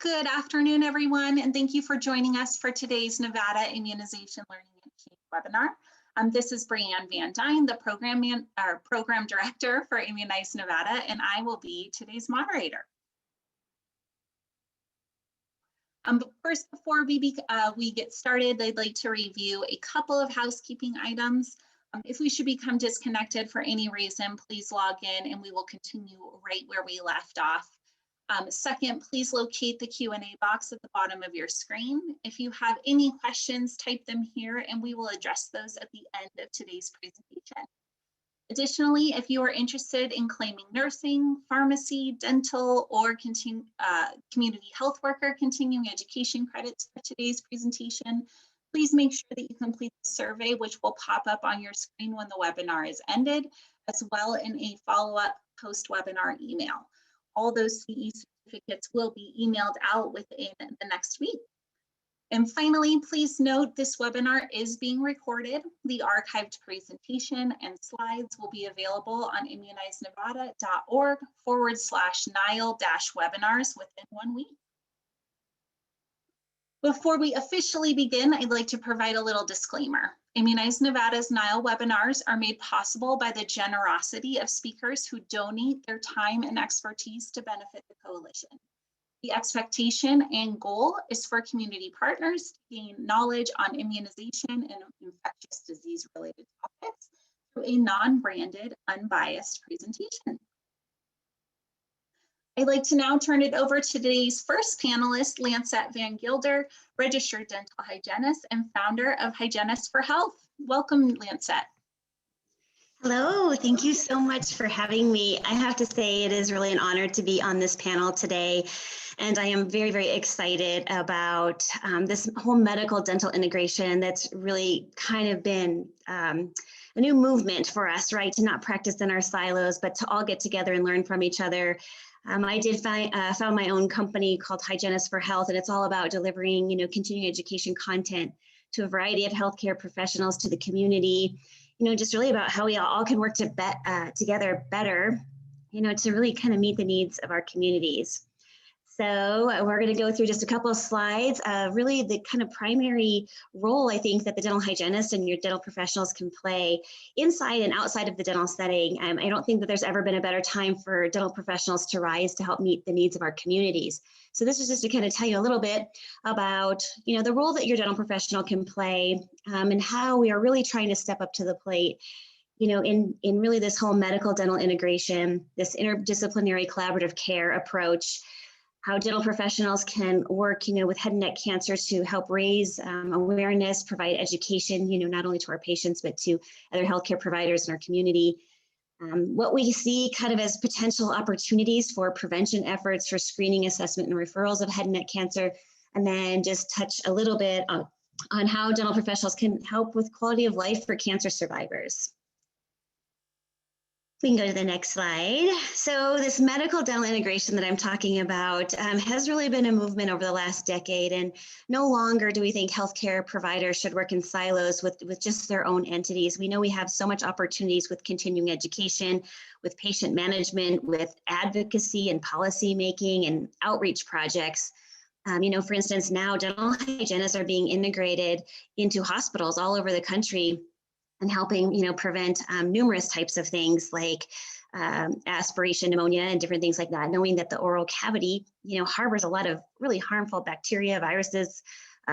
Good afternoon, everyone, and thank you for joining us for today's Nevada Immunization Learning and Change webinar. This is Breanne Van Dyne, the program director for Immunize Nevada, and I will be today's moderator. But first, before we get started, I'd like to review a couple of housekeeping items. If we should become disconnected for any reason, please log in and we will continue right where we left off. Second, please locate the Q&A box at the bottom of your screen. If you have any questions, type them here and we will address those at the end of today's presentation. Additionally, if you are interested in claiming nursing, pharmacy, dental, or community health worker continuing education credits for today's presentation, please make sure that you complete the survey, which will pop up on your screen when the webinar is ended, as well in a follow-up post-webinar email. All those CE certificates will be emailed out within the next week. And finally, please note this webinar is being recorded. The archived presentation and slides will be available on immunizenevada.org/NILE-webinars within 1 week. Before we officially begin, I'd like to provide a little disclaimer. Immunize Nevada's NILE webinars are made possible by the generosity of speakers who donate their time and expertise to benefit the coalition. The expectation and goal is for community partners to gain knowledge on immunization and infectious disease-related topics through a non-branded, unbiased presentation. I'd like to now turn it over to today's first panelist, Lancette VanGuilder, registered dental hygienist and founder of Hygienist for Health. Welcome, Lancette. Hello, thank you so much for having me. I have to say it is really an honor to be on this panel today. And I am very, very excited about this whole medical dental integration that's really kind of been a new movement for us, right? To not practice in our silos, but to all get together and learn from each other. I did found my own company called Hygienist for Health, and it's all about delivering, continuing education content to a variety of healthcare professionals, to the community, just really about how we all can work together better, to really kind of meet the needs of our communities. So we're going to go through just a couple of slides. Really the kind of primary role I think that the dental hygienist and your dental professionals can play inside and outside of the dental setting. I don't think that there's ever been a better time for dental professionals to rise to help meet the needs of our communities. So this is just to kind of tell you a little bit about, the role that your dental professional can play and how we are really trying to step up to the plate, in really this whole medical dental integration, this interdisciplinary collaborative care approach. How dental professionals can work, with head and neck cancer to help raise awareness, provide education, not only to our patients, but to other healthcare providers in our community. What we see kind of as potential opportunities for prevention efforts for screening, assessment, and referrals of head and neck cancer, and then just touch a little bit on how dental professionals can help with quality of life for cancer survivors. We can go to the next slide. So this medical dental integration that I'm talking about has really been a movement over the last decade, and no longer do we think healthcare providers should work in silos with just their own entities. We know we have so much opportunities with continuing education, with patient management, with advocacy and policy making and outreach projects. For instance, now dental hygienists are being integrated into hospitals all over the country and helping, prevent numerous types of things like aspiration, pneumonia, and different things like that, knowing that the oral cavity, harbors a lot of really harmful bacteria, viruses,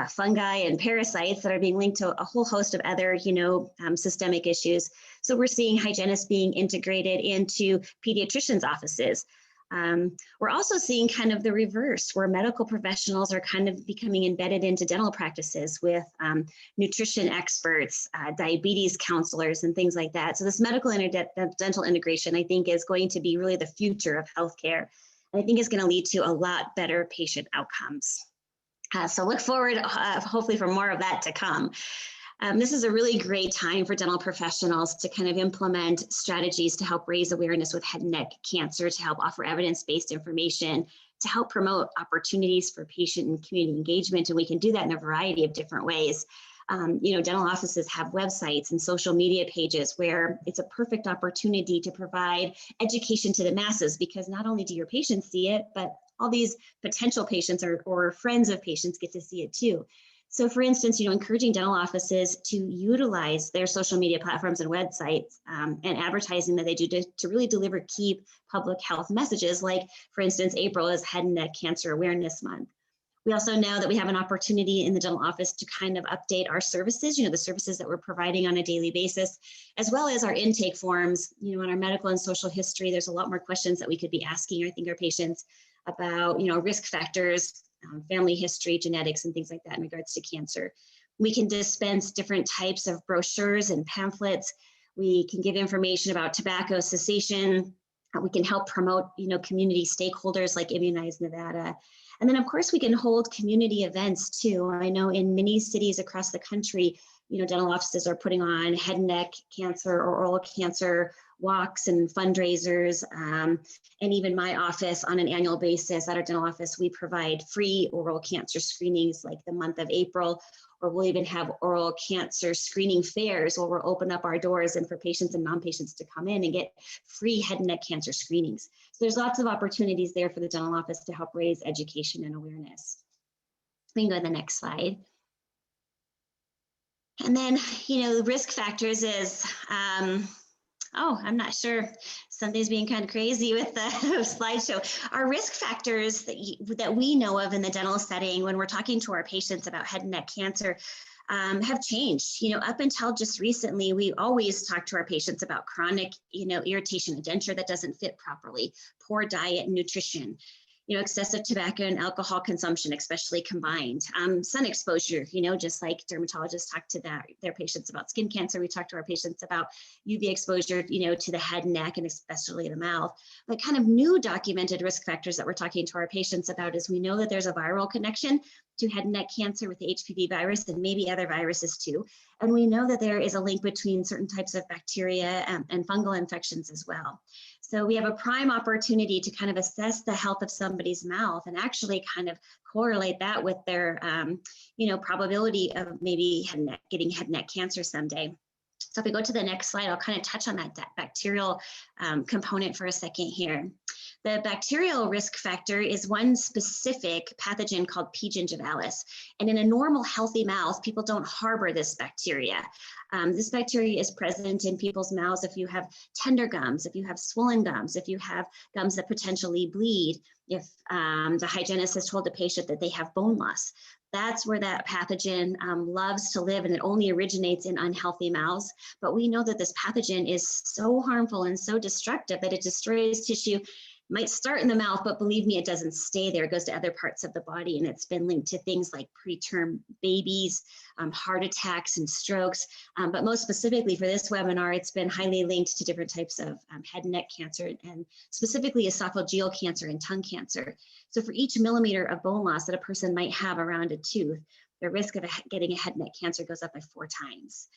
fungi, and parasites that are being linked to a whole host of other, systemic issues. So we're seeing hygienists being integrated into pediatricians' offices. We're also seeing kind of the reverse, where medical professionals are kind of becoming embedded into dental practices with nutrition experts, diabetes counselors, and things like that. So this medical dental integration, I think, is going to be really the future of healthcare. And I think it's going to lead to a lot better patient outcomes. So look forward, hopefully, for more of that to come. This is a really great time for dental professionals to kind of implement strategies to help raise awareness with head and neck cancer, to help offer evidence-based information, to help promote opportunities for patient and community engagement. And we can do that in a variety of different ways. Dental offices have websites and social media pages where it's a perfect opportunity to provide education to the masses, because not only do your patients see it, but all these potential patients or friends of patients get to see it too. So for instance, encouraging dental offices to utilize their social media platforms and websites and advertising that they do to really deliver key public health messages. Like, for instance, April is Head and Neck Cancer Awareness Month. We also know that we have an opportunity in the dental office to kind of update our services, the services that we're providing on a daily basis, as well as our intake forms, in our medical and social history. There's a lot more questions that we could be asking, I think, our patients about, risk factors, family history, genetics, and things like that in regards to cancer. We can dispense different types of brochures and pamphlets. We can give information about tobacco cessation. We can help promote, community stakeholders like Immunize Nevada. And then, of course, we can hold community events too. I know in many cities across the country, dental offices are putting on head and neck cancer or oral cancer walks and fundraisers. And even my office, on an annual basis at our dental office, we provide free oral cancer screenings like the month of April, or we'll even have oral cancer screening fairs where we'll open up our doors and for patients and non-patients to come in and get free head and neck cancer screenings. So there's lots of opportunities there for the dental office to help raise education and awareness. We can go to the next slide. And then, the risk factors is, I'm not sure. Something's being kind of crazy with the slideshow. Our risk factors that we know of in the dental setting when we're talking to our patients about head and neck cancer have changed. Up until just recently, we always talk to our patients about chronic, irritation of denture that doesn't fit properly, poor diet and nutrition, excessive tobacco and alcohol consumption, especially combined, sun exposure, just like dermatologists talk to their patients about skin cancer, we talk to our patients about UV exposure, to the head and neck and especially the mouth. But kind of new documented risk factors that we're talking to our patients about is we know that there's a viral connection to head and neck cancer with the HPV virus and maybe other viruses too. And we know that there is a link between certain types of bacteria and fungal infections as well. So we have a prime opportunity to kind of assess the health of somebody's mouth and actually kind of correlate that with their, probability of maybe getting head and neck cancer someday. So if we go to the next slide, I'll kind of touch on that bacterial component for a second here. The bacterial risk factor is one specific pathogen called P. gingivalis. And in a normal, healthy mouth, people don't harbor this bacteria. This bacteria is present in people's mouths if you have tender gums, if you have swollen gums, if you have gums that potentially bleed, if the hygienist has told the patient that they have bone loss. That's where that pathogen loves to live, and it only originates in unhealthy mouths. But we know that this pathogen is so harmful and so destructive that it destroys tissue. Might start in the mouth, but believe me, it doesn't stay there. It goes to other parts of the body, and it's been linked to things like preterm babies, heart attacks and strokes. But most specifically for this webinar, it's been highly linked to different types of head and neck cancer, and specifically esophageal cancer and tongue cancer. So for each millimeter of bone loss that a person might have around a tooth, the risk of getting a head and neck cancer goes up by 4 times.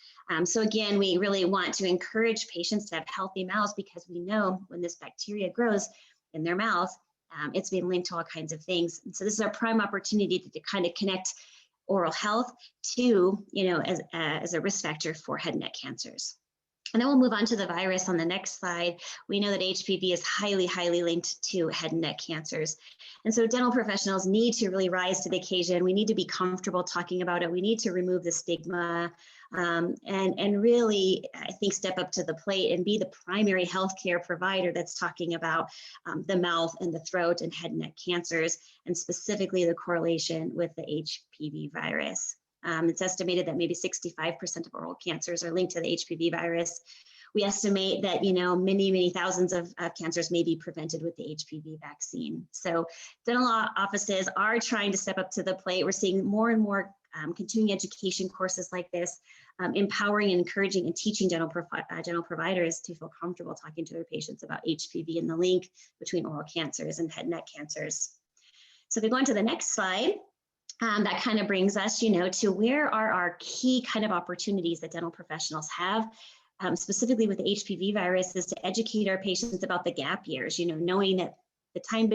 So again, we really want to encourage patients to have healthy mouths because we know when this bacteria grows in their mouth, it's being linked to all kinds of things. And so this is our prime opportunity to kind of connect oral health to, as a risk factor for head and neck cancers. And then we'll move on to the virus on the next slide. We know that HPV is highly, highly linked to head and neck cancers. And so dental professionals need to really rise to the occasion. We need to be comfortable talking about it. We need to remove the stigma and really, I think, step up to the plate and be the primary healthcare provider that's talking about the mouth and the throat and head and neck cancers, and specifically the correlation with the HPV virus. It's estimated that maybe 65% of oral cancers are linked to the HPV virus. We estimate that, many, many thousands of cancers may be prevented with the HPV vaccine. So dental offices are trying to step up to the plate. We're seeing more and more continuing education courses like this, empowering and encouraging and teaching dental providers to feel comfortable talking to their patients about HPV and the link between oral cancers and head and neck cancers. So if we go on to the next slide, that kind of brings us, to where are our key kind of opportunities that dental professionals have, specifically with the HPV virus, is to educate our patients about the gap years, knowing that the time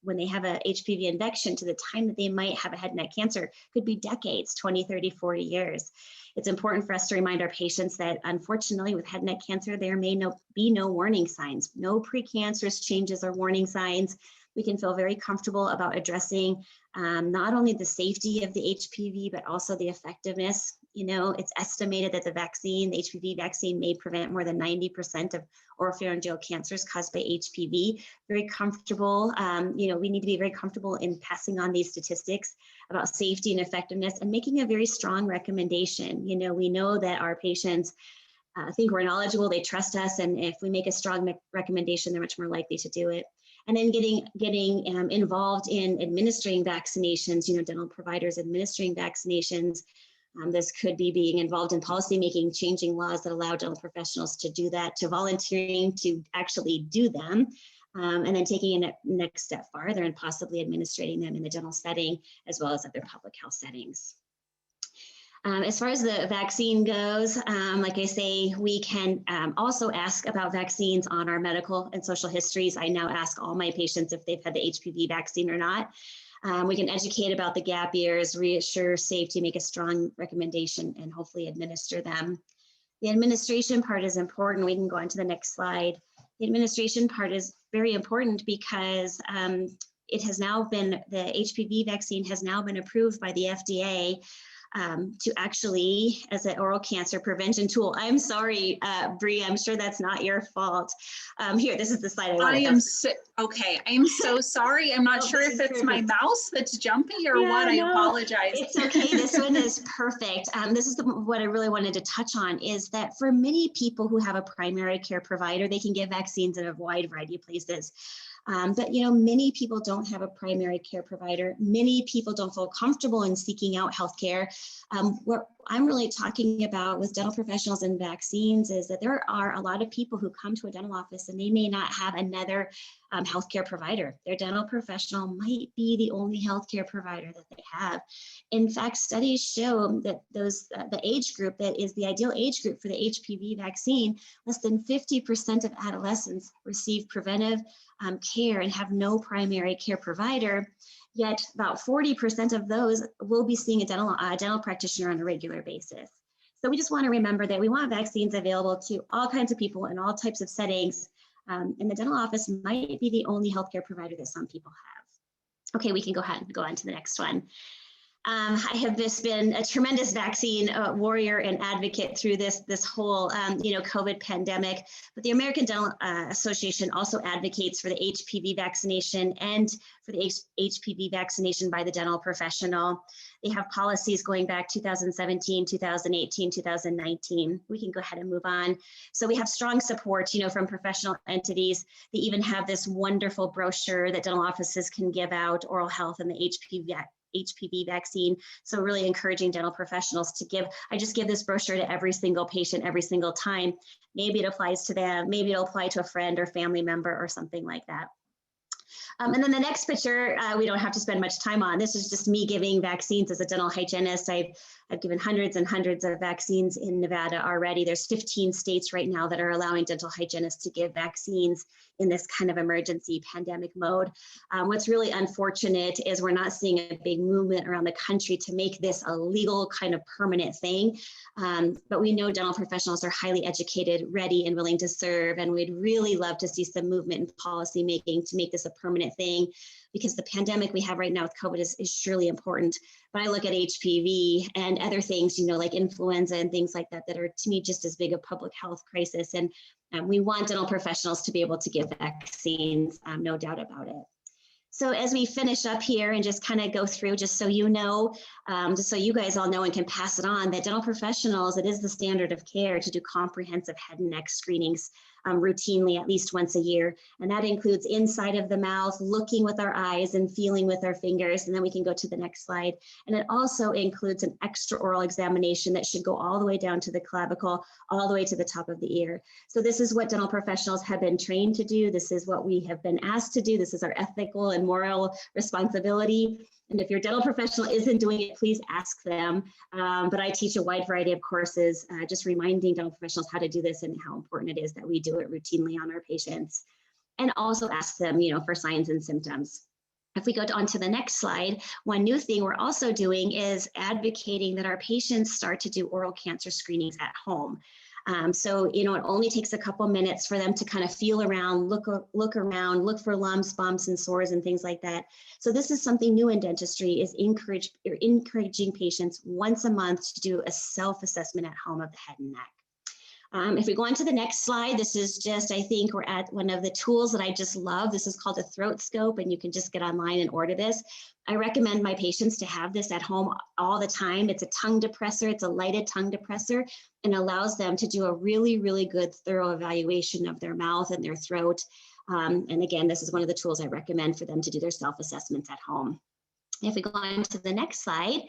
when they have a HPV infection to the time that they might have a head and neck cancer could be decades, 20, 30, 40 years. It's important for us to remind our patients that unfortunately with head and neck cancer, there may be no warning signs, no precancerous changes or warning signs. we can feel very comfortable about addressing not only the safety of the HPV, but also the effectiveness. You know, it's estimated that the HPV vaccine may prevent more than 90% of oropharyngeal cancers caused by HPV. Very comfortable, you know, we need to be very comfortable in passing on these statistics about safety and effectiveness and making a very strong recommendation. You know, we know that our patients think we're knowledgeable, they trust us, and if we make a strong recommendation, they're much more likely to do it. And then getting involved in administering vaccinations, you know, dental providers administering vaccinations. This could be being involved in policymaking, changing laws that allow dental professionals to do that, to volunteering to actually do them, and then taking a next step farther and possibly administrating them in the dental setting as well as other public health settings. As far as the vaccine goes, like I say, we can also ask about vaccines on our medical and social histories. I now ask all my patients if they've had the HPV vaccine or not. We can educate about the gap years, reassure safety, make a strong recommendation, and hopefully administer them. The administration part is important. We can go on to the next slide. The administration part is very important because it has now been, the HPV vaccine has now been approved by the FDA to actually, as an oral cancer prevention tool. I'm sorry, Bree, I'm sure that's not your fault. Here, this is the slide I wanted. Okay, I'm so sorry. I'm not sure if it's my mouse that's jumpy or what. I apologize. It's okay. This one is perfect. This is what I really wanted to touch on, is that for many people who have a primary care provider, they can get vaccines in a wide variety of places. But, you know, many people don't have a primary care provider. Many people don't feel comfortable in seeking out healthcare. What I'm really talking about with dental professionals and vaccines is that there are a lot of people who come to a dental office and they may not have another healthcare provider. Their dental professional might be the only healthcare provider that they have. In fact, studies show that the age group that is the ideal age group for the HPV vaccine, less than 50% of adolescents receive preventive care and have no primary care provider. Yet about 40% of those will be seeing a dental practitioner on a regular basis. So we just want to remember that we want vaccines available to all kinds of people in all types of settings. And the dental office might be the only healthcare provider that some people have. Okay, we can go ahead and go on to the next one. I have just been a tremendous vaccine warrior and advocate through this whole COVID pandemic. But the American Dental Association also advocates for the HPV vaccination and for the HPV vaccination by the dental professional. They have policies going back 2017, 2018, 2019. We can go ahead and move on. So we have strong support, from professional entities. They even have this wonderful brochure that dental offices can give out, oral health and the HPV vaccine. So really encouraging dental professionals to give, I just give this brochure to every single patient every single time. Maybe it applies to them, maybe it'll apply to a friend or family member or something like that. And then the next picture, we don't have to spend much time on. This is just me giving vaccines as a dental hygienist. I've given hundreds and hundreds of vaccines in Nevada already. There's 15 states right now that are allowing dental hygienists to give vaccines in this kind of emergency pandemic mode. What's really unfortunate is we're not seeing a big movement around the country to make this a legal kind of permanent thing. But we know dental professionals are highly educated, ready, and willing to serve. And we'd really love to see some movement in policy making to make this a permanent thing, because the pandemic we have right now with COVID is surely important. But I look at HPV and other things, like influenza and things like that, that are to me just as big a public health crisis. And we want dental professionals to be able to give vaccines, no doubt about it. So as we finish up here and just kind of go through, just so you know, just so you guys all know and can pass it on, that dental professionals, it is the standard of care to do comprehensive head and neck screenings routinely, at least once a year. And that includes inside of the mouth, looking with our eyes and feeling with our fingers. And then we can go to the next slide. And it also includes an extraoral examination that should go all the way down to the clavicle, all the way to the top of the ear. So this is what dental professionals have been trained to do. This is what we have been asked to do. This is our ethical and moral responsibility. And if your dental professional isn't doing it, please ask them. But I teach a wide variety of courses, just reminding dental professionals how to do this and how important it is that we do it routinely on our patients. And also ask them, for signs and symptoms. If we go on to the next slide, one new thing we're also doing is advocating that our patients start to do oral cancer screenings at home. So, you know, it only takes a couple minutes for them to kind of feel around, look around, look for lumps, bumps, and sores and things like that. So this is something new in dentistry, is encouraging patients once a month to do a self-assessment at home of the head and neck. If we go on to the next slide, this is just, I think we're at one of the tools that I just love. This is called a throat scope, and you can just get online and order this. I recommend my patients to have this at home all the time. It's a tongue depressor. It's a lighted tongue depressor, and allows them to do a really, really good thorough evaluation of their mouth and their throat. And again, this is one of the tools I recommend for them to do their self-assessments at home. If we go on to the next slide,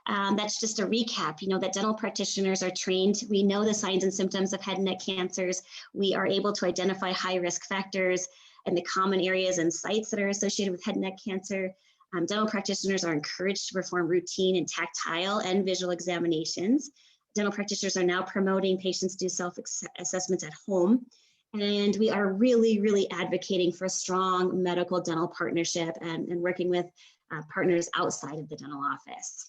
that's just a recap, you know, that dental practitioners are trained. We know the signs and symptoms of head and neck cancers. We are able to identify high risk factors and the common areas and sites that are associated with head and neck cancer. Dental practitioners are encouraged to perform routine and tactile and visual examinations. Dental practitioners are now promoting patients do self-assessments at home. And we are really, really advocating for a strong medical dental partnership and working with partners outside of the dental office.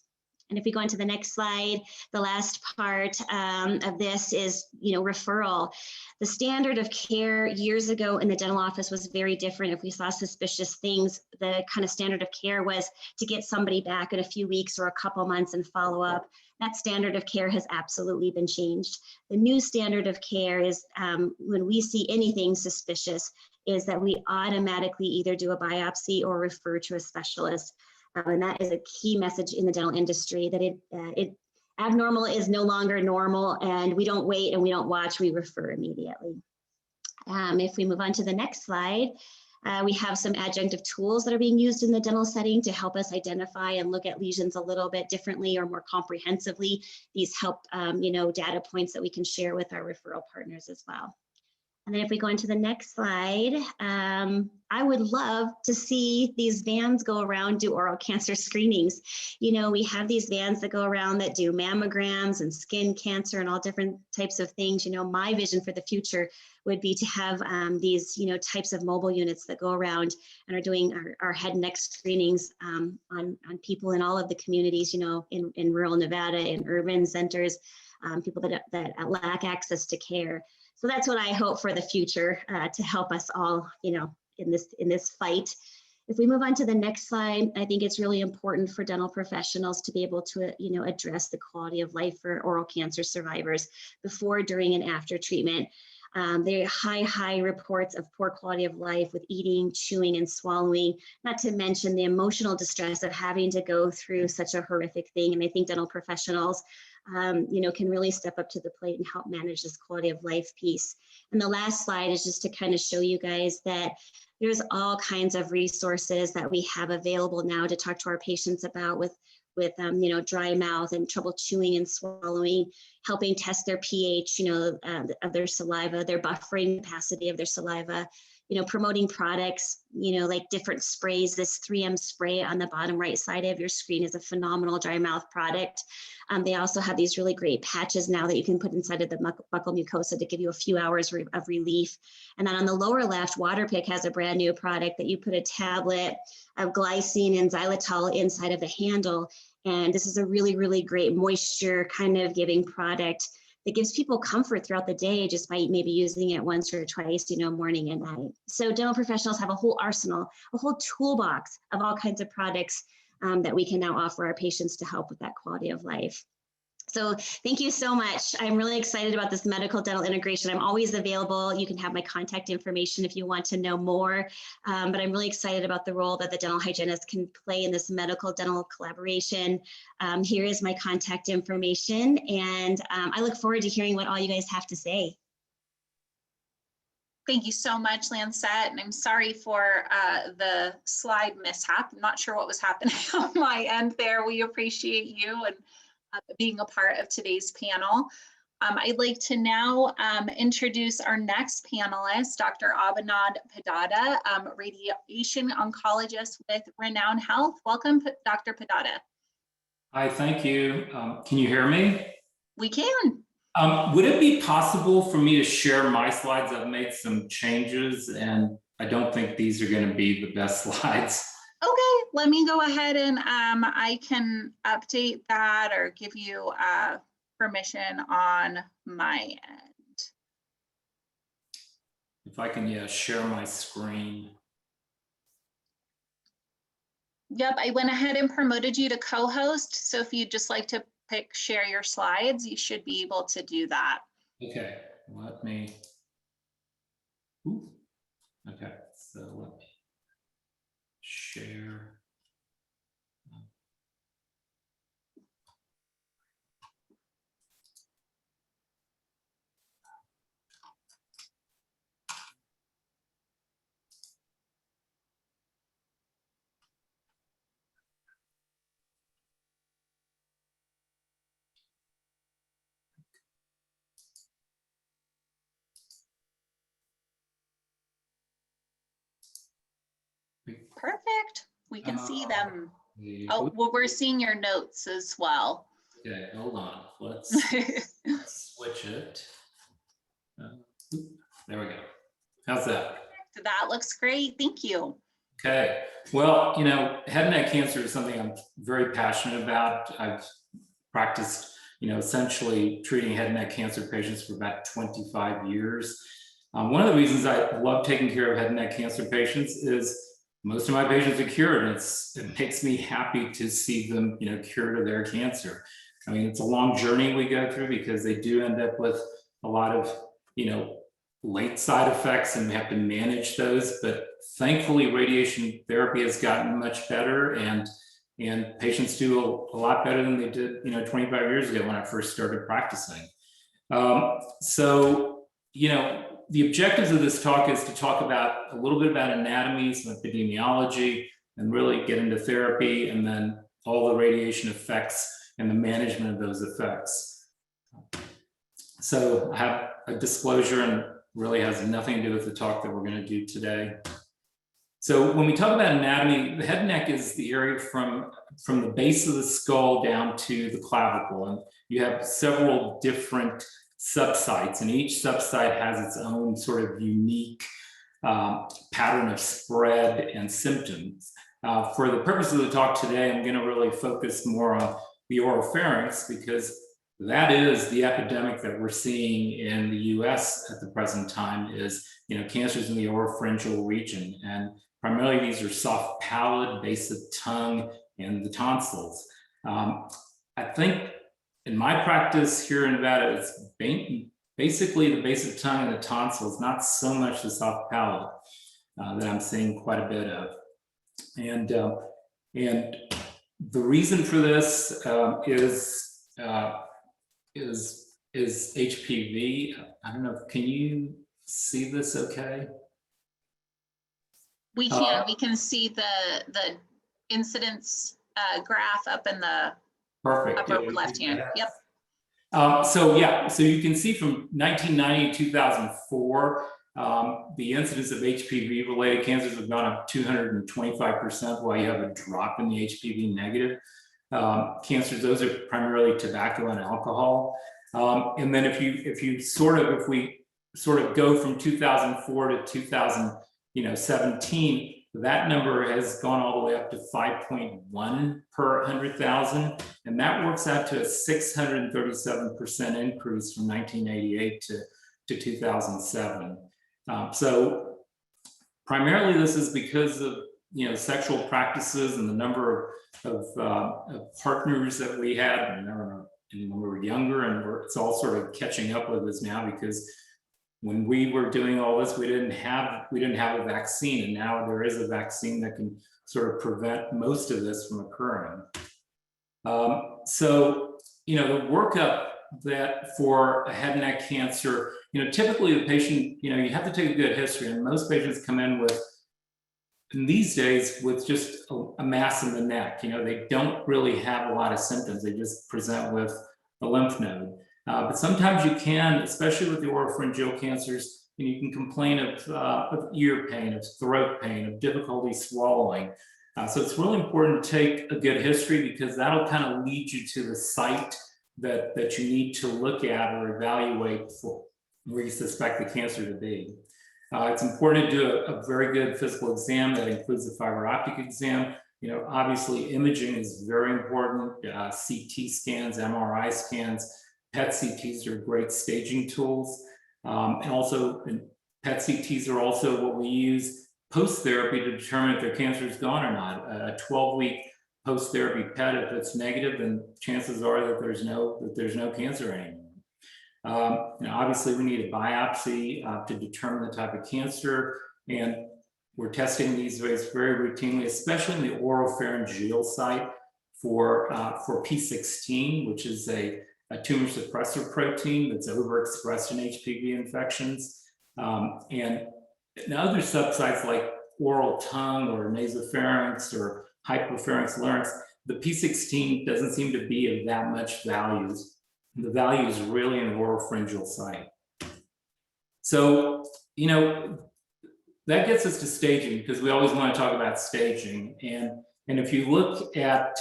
And if we go on to the next slide, the last part of this is, you know, referral. The standard of care years ago in the dental office was very different. If we saw suspicious things, the kind of standard of care was to get somebody back in a few weeks or a couple months and follow up. That standard of care has absolutely been changed. The new standard of care is when we see anything suspicious, is that we automatically either do a biopsy or refer to a specialist. And that is a key message in the dental industry, that abnormal is no longer normal, and we don't wait and we don't watch, we refer immediately. If we move on to the next slide, we have some adjunctive tools that are being used in the dental setting to help us identify and look at lesions a little bit differently or more comprehensively. These help, you know, data points that we can share with our referral partners as well. And then if we go into the next slide, I would love to see these vans go around, do oral cancer screenings. You know, we have these vans that go around that do mammograms and skin cancer and all different types of things. You know, my vision for the future would be to have these, you know, types of mobile units that go around and are doing our head and neck screenings on people in all of the communities, you know, in rural Nevada, in urban centers, people that lack access to care. So that's what I hope for the future to help us all, you know, in this fight. If we move on to the next slide, I think it's really important for dental professionals to be able to, you know, address the quality of life for oral cancer survivors before, during, and after treatment. There are high reports of poor quality of life with eating, chewing, and swallowing, not to mention the emotional distress of having to go through such a horrific thing. And I think dental professionals you know, can really step up to the plate and help manage this quality of life piece. And the last slide is just to kind of show you guys that there's all kinds of resources that we have available now to talk to our patients about with you know, dry mouth and trouble chewing and swallowing, helping test their pH, you know, of their saliva, their buffering capacity of their saliva, you know, promoting products, you know, like different sprays. This 3M spray on the bottom right side of your screen is a phenomenal dry mouth product. They also have these really great patches now that you can put inside of the buccal mucosa to give you a few hours of relief. And then on the lower left, Waterpik has a brand new product that you put a tablet of glycine and xylitol inside of the handle. And this is a really, really great moisture kind of giving product that gives people comfort throughout the day just by maybe using it once or twice, you know, morning and night. So dental professionals have a whole arsenal, a whole toolbox of all kinds of products that we can now offer our patients to help with that quality of life. So thank you so much. I'm really excited about this medical dental integration. I'm always available. You can have my contact information if you want to know more, but I'm really excited about the role that the dental hygienist can play in this medical dental collaboration. Here is my contact information, and I look forward to hearing what all you guys have to say. Thank you so much, Lancette, and I'm sorry for the slide mishap. I'm not sure what was happening on my end there. We appreciate you and being a part of today's panel. I'd like to now introduce our next panelist, Dr. Abhinand Peddada, radiation oncologist with Renown Health. Welcome, Dr. Peddada. Hi, thank you. Can you hear me? We can. Would it be possible for me to share my slides? I've made some changes and I don't think these are going to be the best slides. Okay, let me go ahead and I can update that or give you permission on my end. if I can, yeah, share my screen. Yep, I went ahead and promoted you to co-host. So if you'd just like to pick share your slides, you should be able to do that. Okay, let me. Ooh. Okay, so let me share. Perfect. We can see them. The, Oh, well, we're seeing your notes as well. okay, hold on. Let's switch it. There we go. How's that? That looks great. Thank you. Okay. Well, you know, head and neck cancer is something I'm very passionate about. I've practiced, you know, essentially treating head and neck cancer patients for about 25 years. One of the reasons I love taking care of head and neck cancer patients is most of my patients are cured, and it makes me happy to see them, you know, cured of their cancer. I mean, it's a long journey we go through because they do end up with a lot of, you know, late side effects, and we have to manage those. But thankfully, radiation therapy has gotten much better, and patients do a lot better than they did, you know, 25 years ago when I first started practicing. So, you know, the objectives of this talk is to talk about a little bit about anatomy, some epidemiology, and really get into therapy, and then all the radiation effects and the management of those effects. So I have a disclosure, and really has nothing to do with the talk that we're going to do today. So when we talk about anatomy, the head and neck is the area from the base of the skull down to the clavicle, and you have several different subsites, and each subsite has its own sort of unique pattern of spread and symptoms. For the purpose of the talk today, I'm going to really focus more on the oropharynx, because that is the epidemic that we're seeing in the US at the present time, is, you know, cancers in the oropharyngeal region. And primarily these are soft palate, base of tongue, and the tonsils. I think in my practice here in Nevada, it's basically the base of tongue and the tonsils, not so much the soft palate that I'm seeing quite a bit of. And the reason for this is HPV. I don't know, can you see this okay? We can see the incidence graph up in the Perfect. upper left hand. Yep. So yeah, so you can see from 1990 to 2004, the incidence of HPV related cancers have gone up 225%, while you have a drop in the HPV negative cancers. Those are primarily tobacco and alcohol. And then if we sort of go from 2004 to 2017, that number has gone all the way up to 5.1 per 100,000, and that works out to a 637% increase from 1988 to 2007. So primarily this is because of, you know, sexual practices and the number of partners that we had, and when we were younger, and it's all sort of catching up with us now, because when we were doing all this, we didn't have a vaccine, and now there is a vaccine that can sort of prevent most of this from occurring. So, you know, the workup that for a head and neck cancer, you know, typically the patient, you know, you have to take a good history, and most patients come in with, in these days, with just a mass in the neck. You know, they don't really have a lot of symptoms. They just present with a lymph node. But sometimes you can, especially with the oropharyngeal cancers, you can complain of ear pain, of throat pain, of difficulty swallowing. So it's really important to take a good history, because that'll kind of lead you to the site that you need to look at or evaluate for where you suspect the cancer to be. It's important to do a very good physical exam that includes a fiber optic exam. You know, obviously imaging is very important. CT scans, MRI scans, PET CTs are great staging tools. And also PET CTs are also what we use post-therapy to determine if their cancer is gone or not. A 12-week post-therapy PET, if it's negative, then chances are that there's no cancer anymore. Obviously, we need a biopsy to determine the type of cancer, and we're testing these rates very routinely, especially in the oropharyngeal site for P16, which is a tumor suppressor protein that's overexpressed in HPV infections. And in other subsites like oral tongue or nasopharynx or hypopharynx larynx, the P16 doesn't seem to be of that much value. The value is really in the oropharyngeal site. So, that gets us to staging, because we always want to talk about staging. And if you look at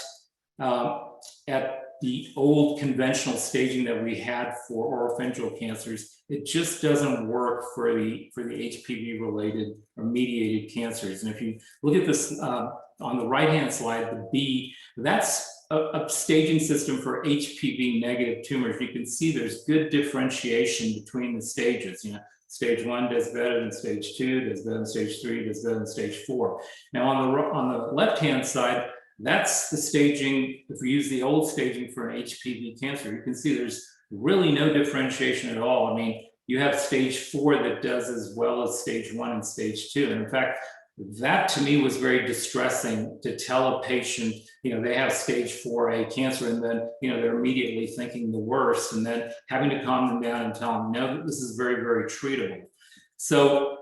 the old conventional staging that we had for oropharyngeal cancers, it just doesn't work for the HPV related or mediated cancers. And if you look at this on the right-hand slide, the B, that's a staging system for HPV negative tumors. You can see there's good differentiation between the stages. Stage 1 does better than stage 2, does better than stage 3, does better than stage 4. Now on the left-hand side, that's the staging. If we use the old staging for an HPV cancer, you can see there's really no differentiation at all. I mean, you have stage 4 that does as well as stage 1 and stage 2. And in fact, that to me was very distressing, to tell a patient, they have stage 4A cancer, and then, they're immediately thinking the worst, and then having to calm them down and tell them, no, this is very, very treatable. So,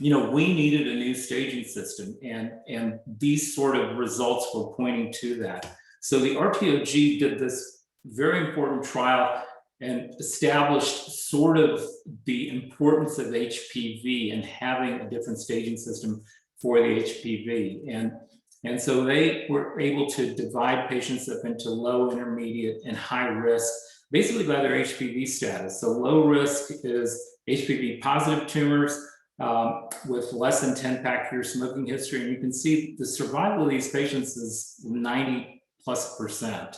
we needed a new staging system, and these sort of results were pointing to that. So the RTOG did this very important trial and established sort of the importance of HPV and having a different staging system for the HPV. And so they were able to divide patients up into low, intermediate, and high risk, basically by their HPV status. So low risk is HPV positive tumors with less than 10-pack year smoking history. And you can see the survival of these patients is 90+%.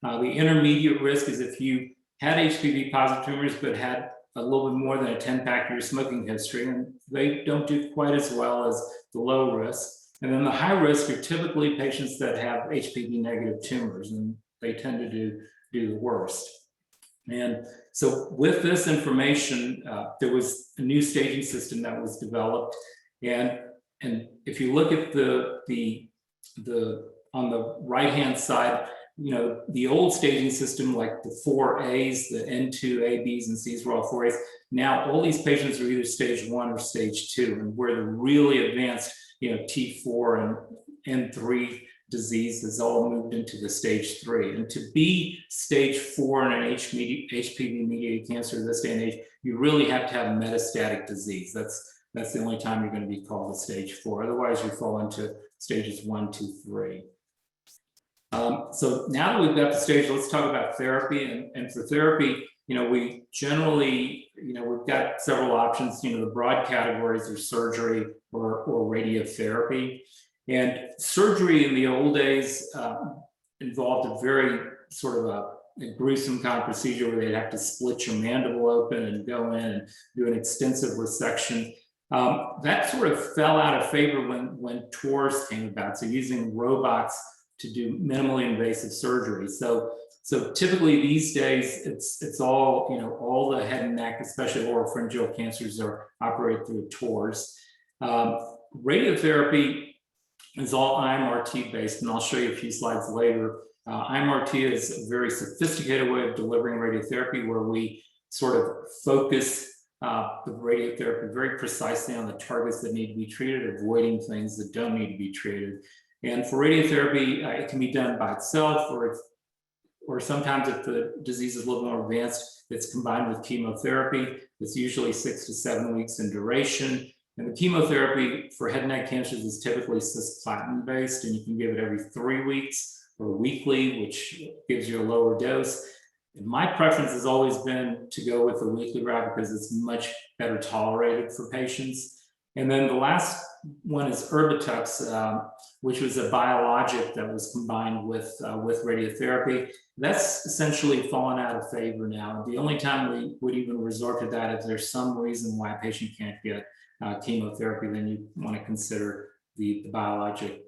The intermediate risk is if you had HPV positive tumors but had a little bit more than a 10-pack year smoking history, and they don't do quite as well as the low risk. And then the high risk are typically patients that have HPV negative tumors, and they tend to do the worst. And so with this information, there was a new staging system that was developed. And if you look at the on the right-hand side, the old staging system, like the 4As, the N2, A, Bs, and Cs were all 4As. Now all these patients are either stage 1 or stage 2, and where the really advanced, T4 and N3 disease has all moved into the stage 3. And to be stage 4 in an HPV-mediated cancer this day and age, you really have to have metastatic disease. That's the only time you're going to be called a stage 4. Otherwise, you fall into stages 1, 2, 3. So now that we've got the stage, let's talk about therapy. And for therapy, we generally, we've got several options. The broad categories are surgery or radiotherapy. And surgery in the old days involved a very sort of a gruesome kind of procedure where they'd have to split your mandible open and go in and do an extensive resection. That sort of fell out of favor when TORS came about. So using robots to do minimally invasive surgery. So typically these days, it's all, all the head and neck, especially oropharyngeal cancers, are operated through TORS. Radiotherapy is all IMRT based, and I'll show you a few slides later. IMRT is a very sophisticated way of delivering radiotherapy where we sort of focus the radiotherapy very precisely on the targets that need to be treated, avoiding things that don't need to be treated. And for radiotherapy, it can be done by itself, or sometimes if the disease is a little more advanced, it's combined with chemotherapy. It's usually 6 to 7 weeks in duration. And the chemotherapy for head and neck cancers is typically cisplatin based, and you can give it every 3 weeks or weekly, which gives you a lower dose. And my preference has always been to go with the weekly route because it's much better tolerated for patients. And then the last one is Erbitux, which was a biologic that was combined with radiotherapy. That's essentially fallen out of favor now. The only time we would even resort to that if there's some reason why a patient can't get chemotherapy, then you want to consider the biologic.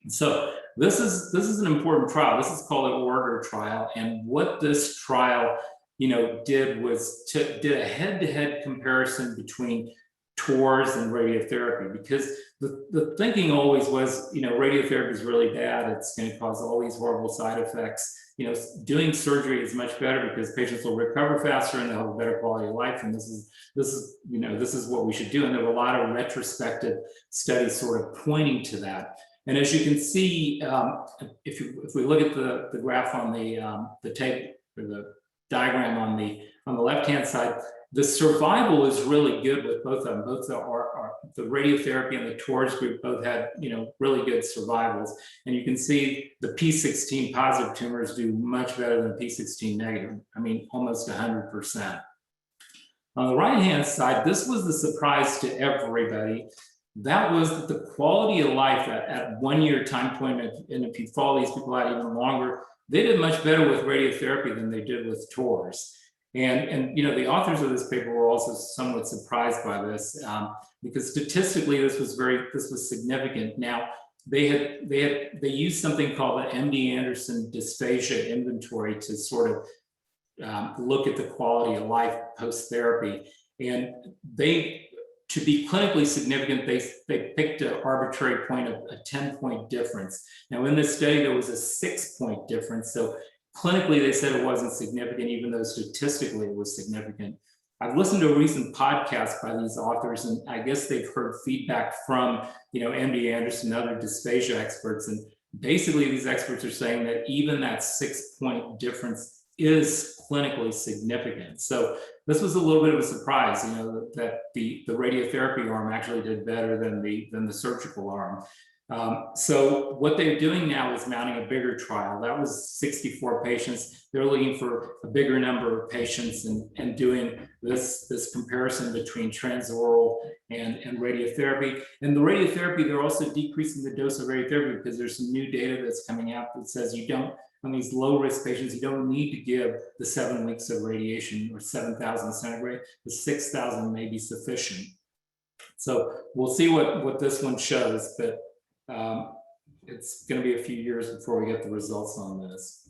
So this is an important trial. This is called an ORATOR trial, and what this trial, did was did a head-to-head comparison between TORS and radiotherapy, because the thinking always was, radiotherapy is really bad. It's going to cause all these horrible side effects. Doing surgery is much better because patients will recover faster and they'll have a better quality of life. And this is what we should do. And there were a lot of retrospective studies sort of pointing to that. And as you can see, if we look at the graph on the tape or the diagram on the left-hand side, the survival is really good with both of them. Both the radiotherapy and the TORS group both had, really good survivals. And you can see the P16 positive tumors do much better than P16 negative. I mean, almost 100%. On the right-hand side, this was the surprise to everybody. That was that the quality of life at 1 year time point, and if you follow these people out even longer, they did much better with radiotherapy than they did with TORS. And the authors of this paper were also somewhat surprised by this, because statistically this was significant. Now they used something called the MD Anderson dysphagia inventory to sort of look at the quality of life post therapy, and to be clinically significant, they picked an arbitrary point of a 10-point difference. Now in this study there was a 6-point difference, so clinically, they said it wasn't significant, even though statistically it was significant. I've listened to a recent podcast by these authors, and I guess they've heard feedback from, MD Anderson and other dysphagia experts. And basically, these experts are saying that even that 6-point difference is clinically significant. So this was a little bit of a surprise, that the radiotherapy arm actually did better than the surgical arm. So what they're doing now is mounting a bigger trial. That was 64 patients. They're looking for a bigger number of patients and doing this comparison between transoral and radiotherapy. And the radiotherapy, they're also decreasing the dose of radiotherapy because there's some new data that's coming out that says on these low-risk patients, you don't need to give the 7 weeks of radiation or 7,000 centigrade. The 6,000 may be sufficient. So we'll see what this one shows, but it's going to be a few years before we get the results on this.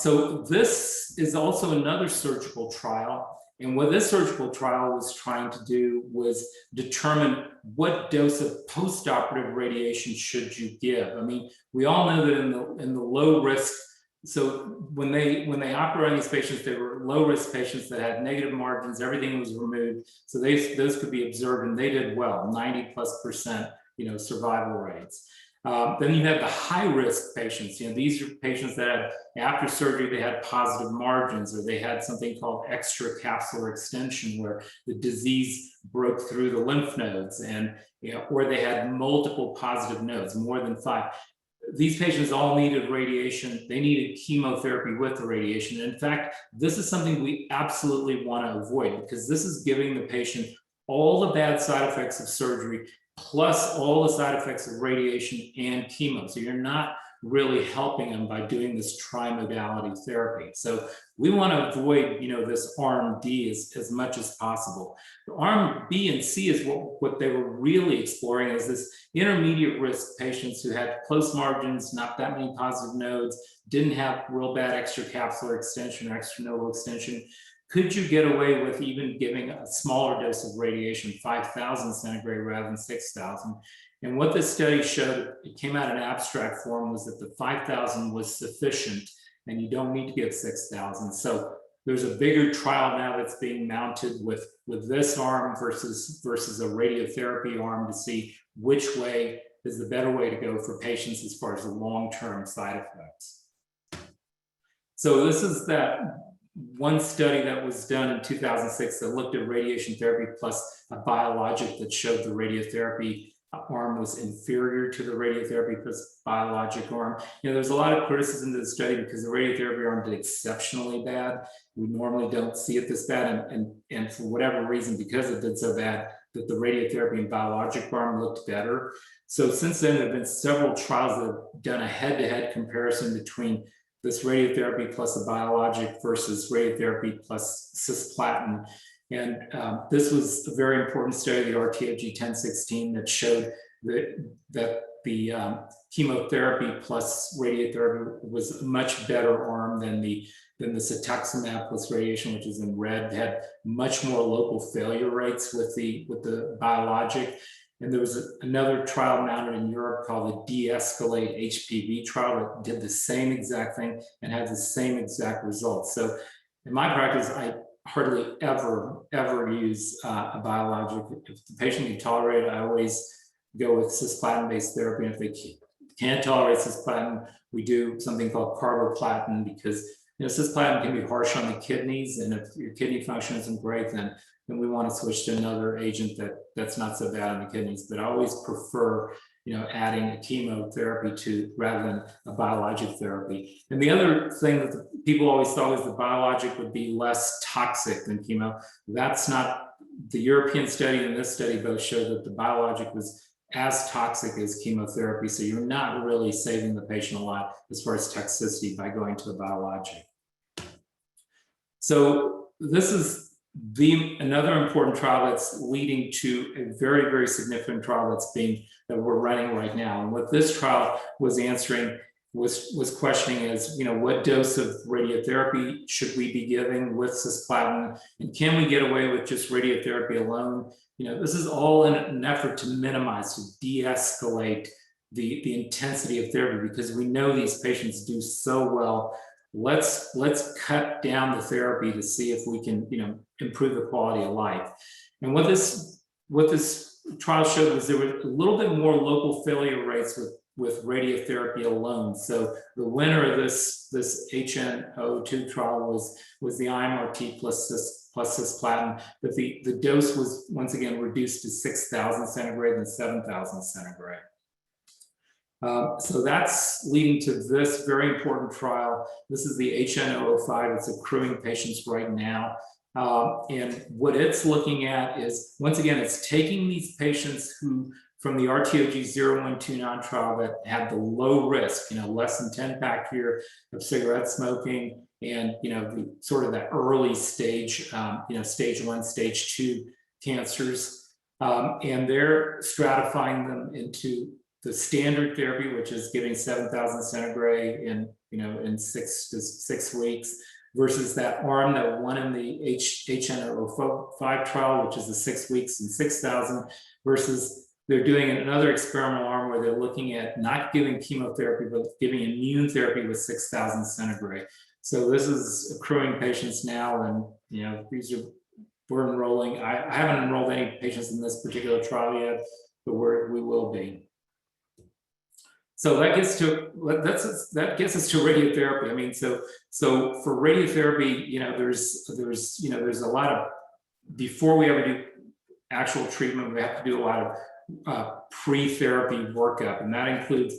So this is also another surgical trial. And what this surgical trial was trying to do was determine what dose of post-operative radiation should you give. I mean, we all know that in the low risk, so when they operate on these patients, they were low-risk patients that had negative margins, everything was removed. So those could be observed, and they did well, 90+% survival rates. Then you have the high-risk patients. These are patients that had, after surgery, they had positive margins, or they had something called extracapsular extension, where the disease broke through the lymph nodes, and or they had multiple positive nodes, more than 5. These patients all needed radiation. They needed chemotherapy with the radiation. And in fact, this is something we absolutely want to avoid, because this is giving the patient all the bad side effects of surgery, plus all the side effects of radiation and chemo. So you're not really helping them by doing this tri-modality therapy. So we want to avoid, this arm D as much as possible. The arm B and C is what they were really exploring, is this intermediate risk patients who had close margins, not that many positive nodes, didn't have real bad extracapsular extension or extranodal extension. Could you get away with even giving a smaller dose of radiation, 5,000 centigrade rather than 6,000? And what this study showed, it came out in abstract form, was that the 5,000 was sufficient, and you don't need to give 6,000. So there's a bigger trial now that's being mounted with this arm versus a radiotherapy arm to see which way is the better way to go for patients as far as the long-term side effects. So this is that one study that was done in 2006 that looked at radiation therapy plus a biologic that showed the radiotherapy arm was inferior to the radiotherapy plus biologic arm. There's a lot of criticism to the study because the radiotherapy arm did exceptionally bad. We normally don't see it this bad, and for whatever reason, because it did so bad, that the radiotherapy and biologic arm looked better. So since then, there have been several trials that have done a head-to-head comparison between this radiotherapy plus a biologic versus radiotherapy plus cisplatin. And this was a very important study, the RTOG 1016, that showed that the chemotherapy plus radiotherapy was a much better arm than the cetuximab plus radiation, which is in red. It had much more local failure rates with the biologic. And there was another trial mounted in Europe called the De-Escalate HPV trial that did the same exact thing and had the same exact results. So in my practice, I hardly ever use a biologic. If the patient can tolerate it, I always go with cisplatin-based therapy. And if they can't tolerate cisplatin, we do something called carboplatin, because cisplatin can be harsh on the kidneys, and if your kidney function isn't great, then we want to switch to another agent that's not so bad on the kidneys. But I always prefer adding a chemotherapy rather than a biologic therapy. And the other thing that people always thought was the biologic would be less toxic than chemo. That's not, the European study and this study both showed that the biologic was as toxic as chemotherapy. So you're not really saving the patient a lot as far as toxicity by going to a biologic. So this is another important trial that's leading to a very, very significant trial that we're running right now. And what this trial was answering was questioning is, what dose of radiotherapy should we be giving with cisplatin, and can we get away with just radiotherapy alone? This is all in an effort to minimize, to de-escalate the intensity of therapy, because we know these patients do so well. Let's cut down the therapy to see if we can, improve the quality of life. And what this trial showed was there were a little bit more local failure rates with radiotherapy alone. So the winner of this HN02 trial was the IMRT plus cisplatin, but the dose was once again reduced to 6,000 centigrade and 7,000 centigrade. So that's leading to this very important trial. This is the HN005. It's accruing patients right now. And what it's looking at is, once again, it's taking these patients who, from the RTOG 0129 trial that had the low risk, less than 10 pack year of cigarette smoking, and the sort of that early stage, stage 1, stage 2 cancers, and they're stratifying them into the standard therapy, which is giving 7,000 centigrade in 6 to 6 weeks, versus that arm that won in the HN005 trial, which is the 6 weeks and 6,000, versus they're doing another experimental arm where they're looking at not giving chemotherapy, but giving immune therapy with 6,000 centigrade. So this is accruing patients now, and we're enrolling. I haven't enrolled any patients in this particular trial yet, but we will be. So that gets us to radiotherapy. I mean, so for radiotherapy, there's a lot of, before we ever do actual treatment, we have to do a lot of pre-therapy workup, and that includes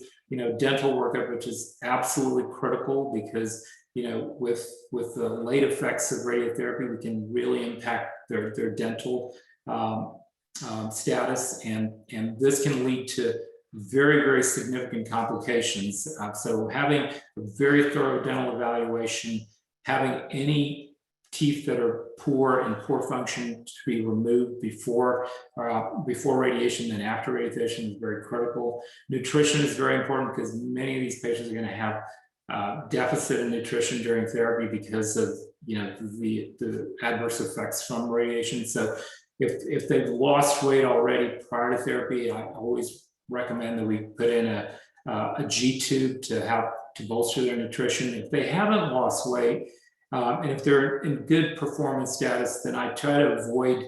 dental workup, which is absolutely critical, because with the late effects of radiotherapy, we can really impact their dental status, and this can lead to very, very significant complications. So having a very thorough dental evaluation, having any teeth that are poor and poor function to be removed before radiation and after radiation is very critical. Nutrition is very important, because many of these patients are going to have deficit in nutrition during therapy because of the adverse effects from radiation. So if they've lost weight already prior to therapy, I always recommend that we put in a G-tube to help to bolster their nutrition. If they haven't lost weight, and if they're in good performance status, then I try to avoid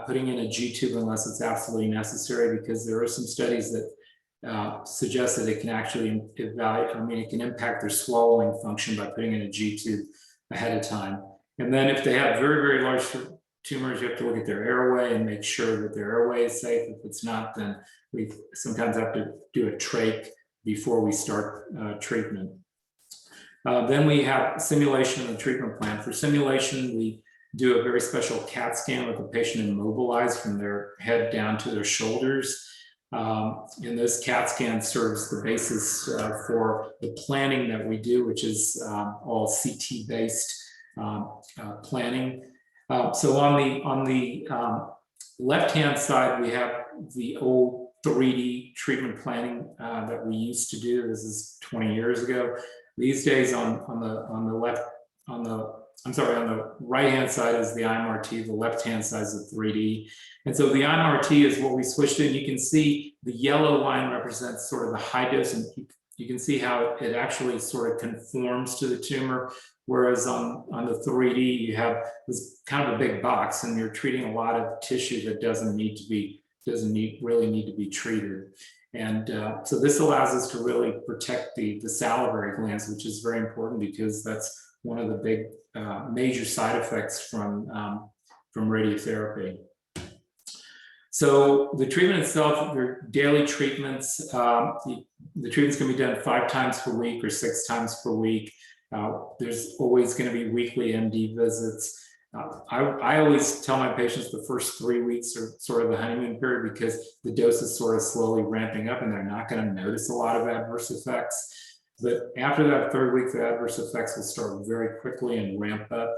putting in a G-tube unless it's absolutely necessary, because there are some studies that suggest that it can actually it can impact their swallowing function by putting in a G-tube ahead of time. And then if they have very, very large tumors, you have to look at their airway and make sure that their airway is safe. If it's not, then we sometimes have to do a trach before we start treatment. Then we have simulation of the treatment plan. For simulation, we do a very special CAT scan with the patient immobilized from their head down to their shoulders. And this CAT scan serves the basis for the planning that we do, which is all CT-based planning. So on the left-hand side, we have the old 3D treatment planning that we used to do. This is 20 years ago. These days, on the right-hand side is the IMRT, the left-hand side is the 3D. And so the IMRT is what we switched in. You can see the yellow line represents sort of the high dose, and you can see how it actually sort of conforms to the tumor. Whereas on the 3D, you have this kind of a big box, and you're treating a lot of tissue that doesn't really need to be treated. And so this allows us to really protect the salivary glands, which is very important because that's one of the big major side effects from radiotherapy. So the treatment itself, they're daily treatments. The treatments can be done 5 times per week or 6 times per week. There's always going to be weekly MD visits. I always tell my patients the first 3 weeks are sort of the honeymoon period because the dose is sort of slowly ramping up and they're not going to notice a lot of adverse effects. But after that 3rd week, the adverse effects will start very quickly and ramp up.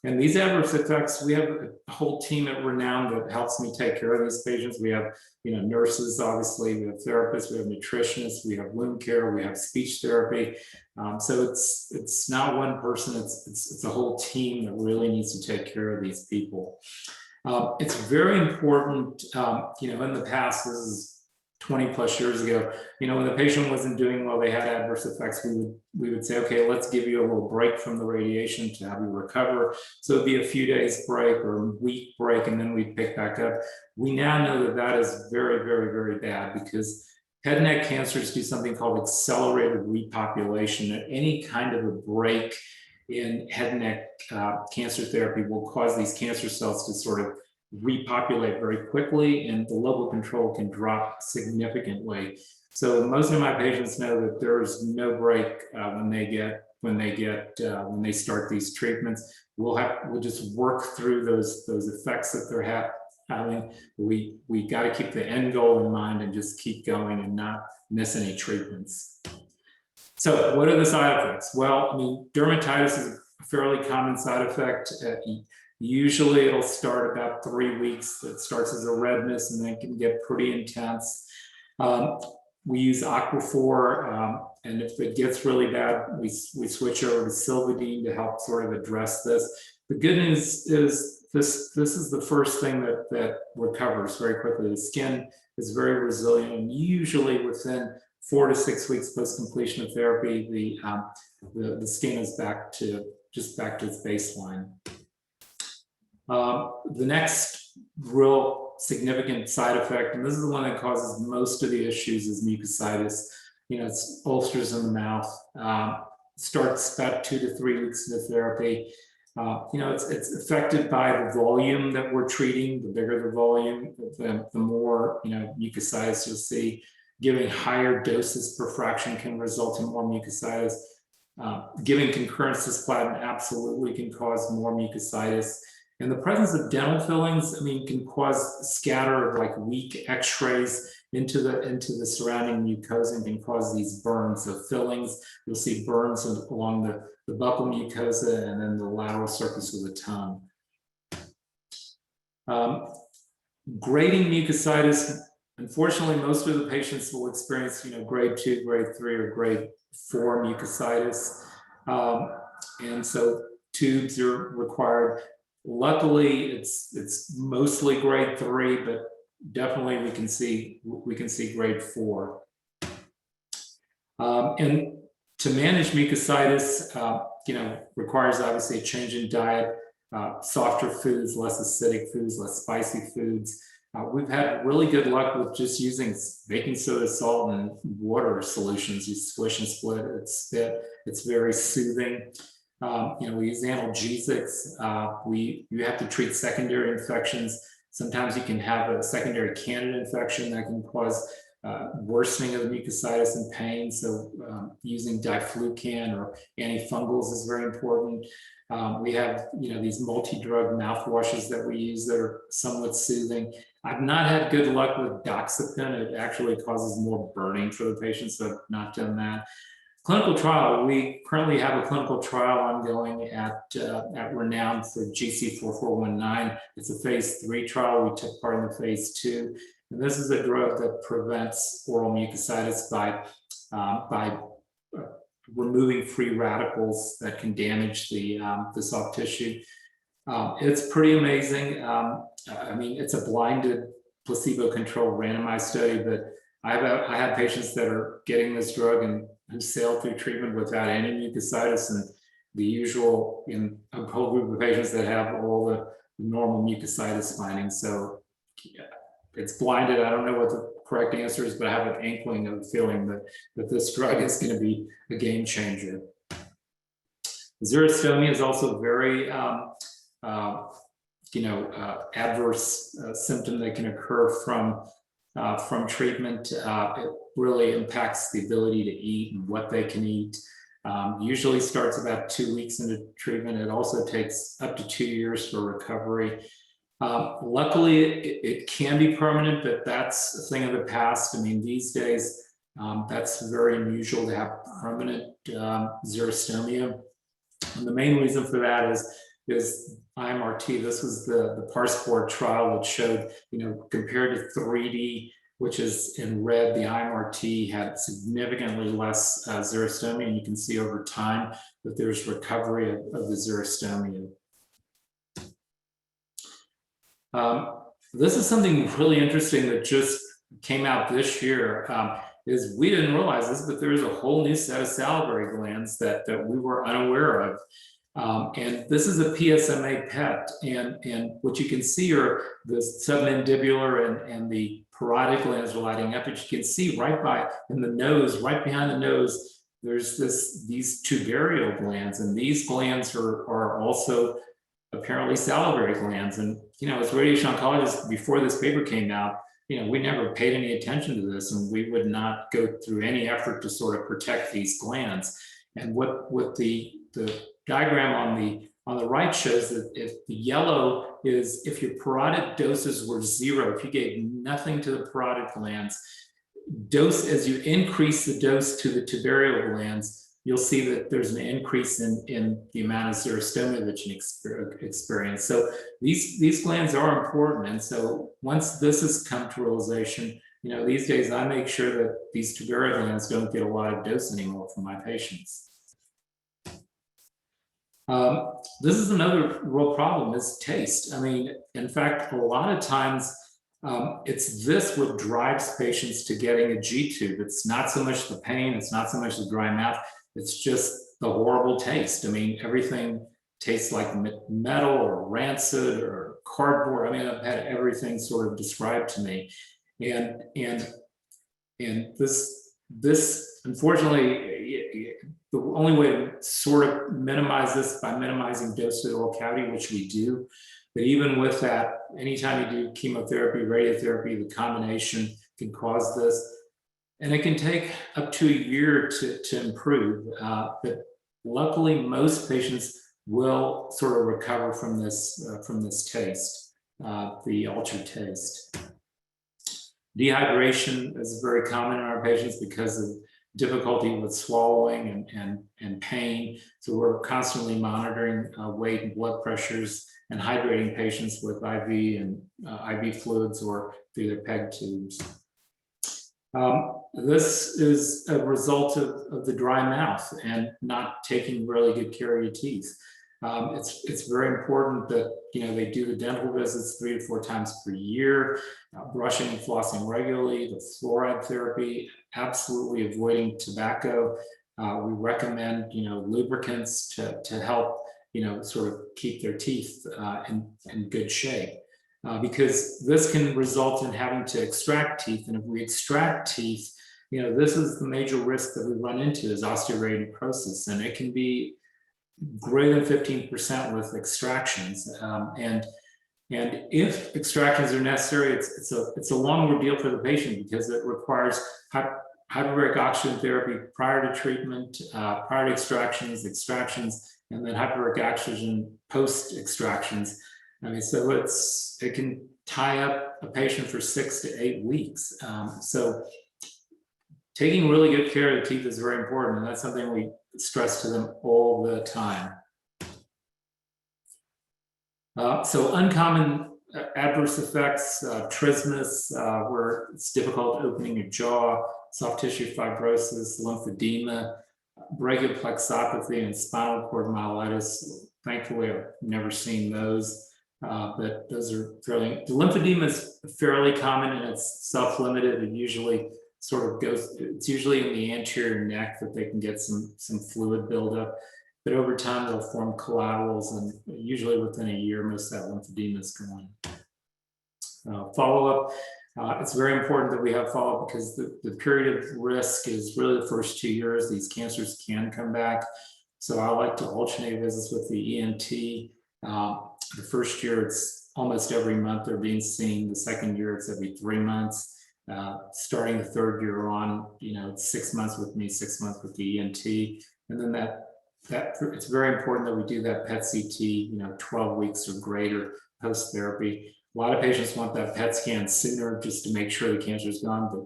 And these adverse effects, we have a whole team at Renown that helps me take care of these patients. We have, nurses, obviously, we have therapists, we have nutritionists, we have wound care, we have speech therapy. So it's not one person, it's a whole team that really needs to take care of these people. It's very important, in the past, this is 20 plus years ago, when the patient wasn't doing well, they had adverse effects, we would say, okay, let's give you a little break from the radiation to have you recover. So it'd be a few days break or a week break, and then we'd pick back up. We now know that that is very, very, very bad because head and neck cancers do something called accelerated repopulation. That any kind of a break in head and neck cancer therapy will cause these cancer cells to sort of repopulate very quickly, and the level of control can drop significantly. So most of my patients know that there is no break when they start these treatments. We'll just work through those effects that they're having. We got to keep the end goal in mind and just keep going and not miss any treatments. So what are the side effects? Well, dermatitis is a fairly common side effect. Usually it'll start about 3 weeks. It starts as a redness and then it can get pretty intense. We use Aquaphor, and if it gets really bad, we switch over to Silvadene to help sort of address this. The good news is this is the first thing that recovers very quickly. The skin is very resilient, and usually within 4 to 6 weeks post completion of therapy, the skin is back to its baseline. The next real significant side effect, and this is the one that causes most of the issues, is mucositis. It's ulcers in the mouth. Starts about 2 to 3 weeks into therapy. It's affected by the volume that we're treating. The bigger the volume, the more mucositis you'll see. Giving higher doses per fraction can result in more mucositis. Giving concurrent cisplatin absolutely can cause more mucositis. And the presence of dental fillings, can cause scatter of like weak X-rays into the surrounding mucosa and can cause these burns. So fillings, you'll see burns along the buccal mucosa and then the lateral surface of the tongue. Grading mucositis, unfortunately, most of the patients will experience, grade 2, grade 3, or grade 4 mucositis. And so tubes are required. Luckily, it's mostly grade 3, but definitely we can see grade 4. And to manage mucositis, requires obviously a change in diet, softer foods, less acidic foods, less spicy foods. We've had really good luck with just using baking soda, salt, and water solutions. You squish and split, it's very soothing. We use analgesics. You have to treat secondary infections. Sometimes you can have a secondary candida infection that can cause worsening of the mucositis and pain. So using diflucan or antifungals is very important. We have, these multi-drug mouthwashes that we use that are somewhat soothing. I've not had good luck with doxepin. It actually causes more burning for the patient, so I've not done that. Clinical trial, we currently have a clinical trial ongoing at Renown for GC4419. It's a phase 3 trial. We took part in the phase 2. And this is a drug that prevents oral mucositis by removing free radicals that can damage the soft tissue. It's pretty amazing. It's a blinded, placebo-controlled randomized study, but I have patients that are getting this drug and who sailed through treatment without any mucositis, and the usual a whole group of patients that have all the normal mucositis findings. So yeah, it's blinded. I don't know what the correct answer is, but I have an inkling of the feeling that this drug is going to be a game changer. Xerostomia is also very adverse symptom that can occur from treatment. It really impacts the ability to eat and what they can eat. Usually starts about 2 weeks into treatment. It also takes up to 2 years for recovery. Luckily, it can be permanent, but that's a thing of the past. These days, that's very unusual to have permanent xerostomia. And the main reason for that is IMRT. This was the Parsport trial that showed, compared to 3D, which is in red, the IMRT had significantly less xerostomia, and you can see over time that there's recovery of the xerostomia. This is something really interesting that just came out this year. Is we didn't realize this, but there's a whole new set of salivary glands that we were unaware of. And this is a PSMA PET, and what you can see are the submandibular and the parotid glands are lighting up, but you can see in the nose, right behind the nose, there's these tubarial glands, and these glands are also apparently salivary glands. And as radiation oncologists, before this paper came out, we never paid any attention to this, and we would not go through any effort to sort of protect these glands. And what the diagram on the right shows that if the yellow is if your parotid doses were 0, if you gave nothing to the parotid glands, as you increase the dose to the tubarial glands, you'll see that there's an increase in the amount of xerostomia that you experience. So these glands are important. And so once this has come to realization, these days I make sure that these tubarial glands don't get a lot of dose anymore for my patients. This is another real problem, is taste. In fact, a lot of times it's this what drives patients to getting a G-tube. It's not so much the pain, it's not so much the dry mouth, it's just the horrible taste. Everything tastes like metal or rancid or cardboard. I've had everything sort of described to me. And this unfortunately, the only way to sort of minimize this by minimizing dose to the oral cavity, which we do. But even with that, anytime you do chemotherapy, radiotherapy, the combination can cause this. And it can take up to a year to improve. But luckily, most patients will sort of recover from this taste, the altered taste. Dehydration is very common in our patients because of difficulty with swallowing and pain. So we're constantly monitoring weight and blood pressures and hydrating patients with IV and IV fluids or through their PEG tubes. This is a result of the dry mouth and not taking really good care of your teeth. It's very important that they do the dental visits 3 to 4 times per year, brushing and flossing regularly, the fluoride therapy, absolutely avoiding tobacco. We recommend lubricants to help sort of keep their teeth in good shape, because this can result in having to extract teeth, and if we extract teeth, this is the major risk that we run into is osteoradionecrosis, and it can be greater than 15% with extractions. And if extractions are necessary, it's a long ordeal for the patient because it requires hyperbaric oxygen therapy prior to treatment, prior to extractions, and then hyperbaric oxygen post extractions. I mean, so it can tie up a patient for 6 to 8 weeks. So taking really good care of the teeth is very important, and that's something we stress to them all the time. So uncommon adverse effects, trismus, where it's difficult opening your jaw, soft tissue fibrosis, lymphedema, brachial plexopathy, and spinal cord myelitis. Thankfully, I've never seen those, but those are fairly, the lymphedema is fairly common and it's self-limited. It usually sort of goes, it's usually in the anterior neck that they can get some fluid buildup. But over time, they'll form collaterals, and usually within a year, most of that lymphedema is gone. Follow-up, it's very important that we have follow-up because the period of risk is really the first 2 years. These cancers can come back. So I like to alternate visits with the ENT. The first year, it's almost every month they're being seen. The second year, it's every 3 months. Starting the third year on, it's 6 months with me, 6 months with the ENT. And then that it's very important that we do that PET CT, 12 weeks or greater post-therapy. A lot of patients want that PET scan sooner just to make sure the cancer is gone, but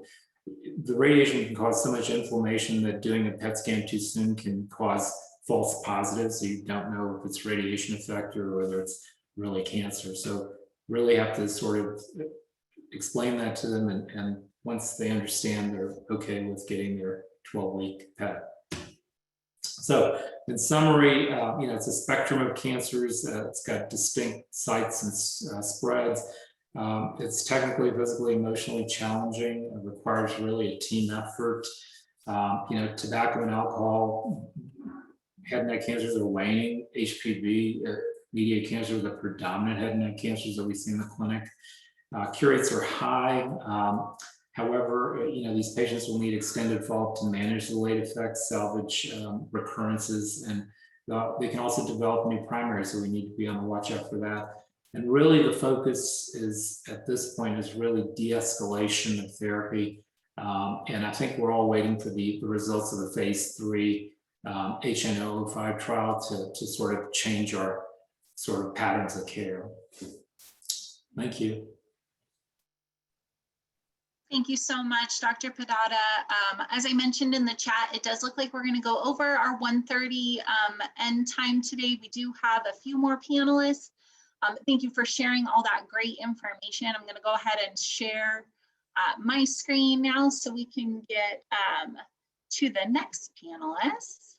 the radiation can cause so much inflammation that doing a PET scan too soon can cause false positives. So you don't know if it's radiation effect or whether it's really cancer. So really have to sort of explain that to them, and once they understand, they're okay with getting their 12-week PET. So in summary, it's a spectrum of cancers. It's got distinct sites and spreads. It's technically, physically, emotionally challenging. It requires really a team effort. Tobacco and alcohol, head and neck cancers are waning. HPV mediated cancers are the predominant head and neck cancers that we see in the clinic. Cure rates are high. However, these patients will need extended follow-up to manage the late effects, salvage recurrences, and they can also develop new primaries, so we need to be on the watch out for that. And really the focus is, at this point, is really de-escalation of therapy. And I think we're all waiting for the results of the phase 3 HN005 trial to sort of change our sort of patterns of care. Thank you. Thank you so much, Dr. Peddada. As I mentioned in the chat, it does look like we're going to go over our 1:30 end time today. We do have a few more panelists. Thank you for sharing all that great information. I'm going to go ahead and share my screen now so we can get to the next panelist.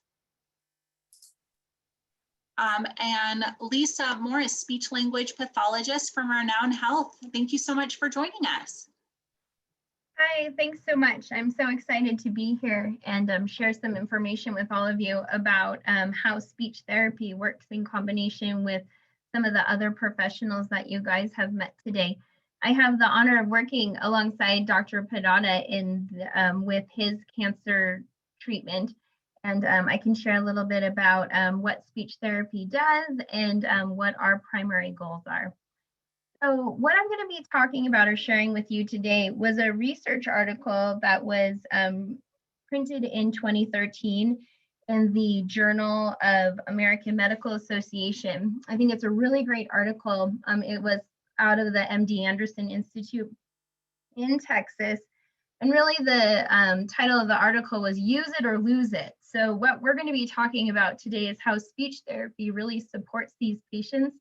And Lisa Morris, speech language pathologist from Renown Health. Thank you so much for joining us. Hi, thanks so much. I'm so excited to be here and share some information with all of you about how speech therapy works in combination with some of the other professionals that you guys have met today. I have the honor of working alongside Dr. Peddada with his cancer treatment, and I can share a little bit about what speech therapy does and what our primary goals are. So what I'm going to be talking about or sharing with you today was a research article that was printed in 2013 in the Journal of American Medical Association. I think it's a really great article. It was out of the MD Anderson Institute in Texas. And really the title of the article was Use It or Lose It. So what we're going to be talking about today is how speech therapy really supports these patients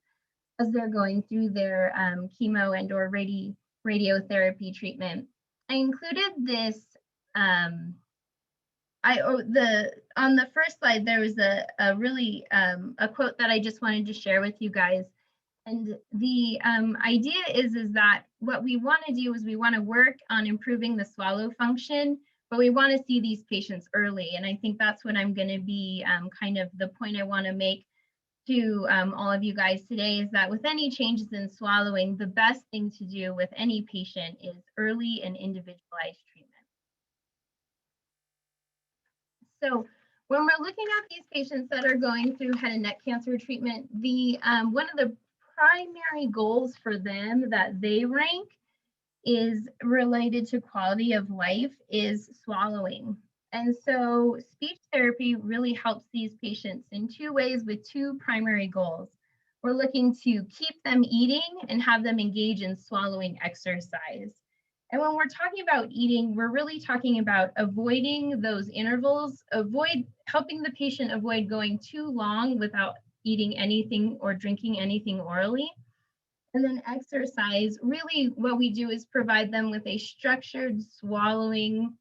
as they're going through their chemo and or radiotherapy treatment. I included this, on the first slide, there was a really a quote that I just wanted to share with you guys. And the idea is that what we want to do is we want to work on improving the swallow function, but we want to see these patients early. And I think that's what I'm going to be kind of the point I want to make to all of you guys today, is that with any changes in swallowing, the best thing to do with any patient is early and individualized treatment. So When we're looking at these patients that are going through head and neck cancer treatment, the one of the primary goals for them that they rank is related to quality of life is swallowing. And so speech therapy really helps these patients in two ways with two primary goals. We're looking to keep them eating and have them engage in swallowing exercise. And when we're talking about eating, we're really talking about avoiding those intervals, helping the patient avoid going too long without eating anything or drinking anything orally. And then exercise, really what we do is provide them with a structured swallowing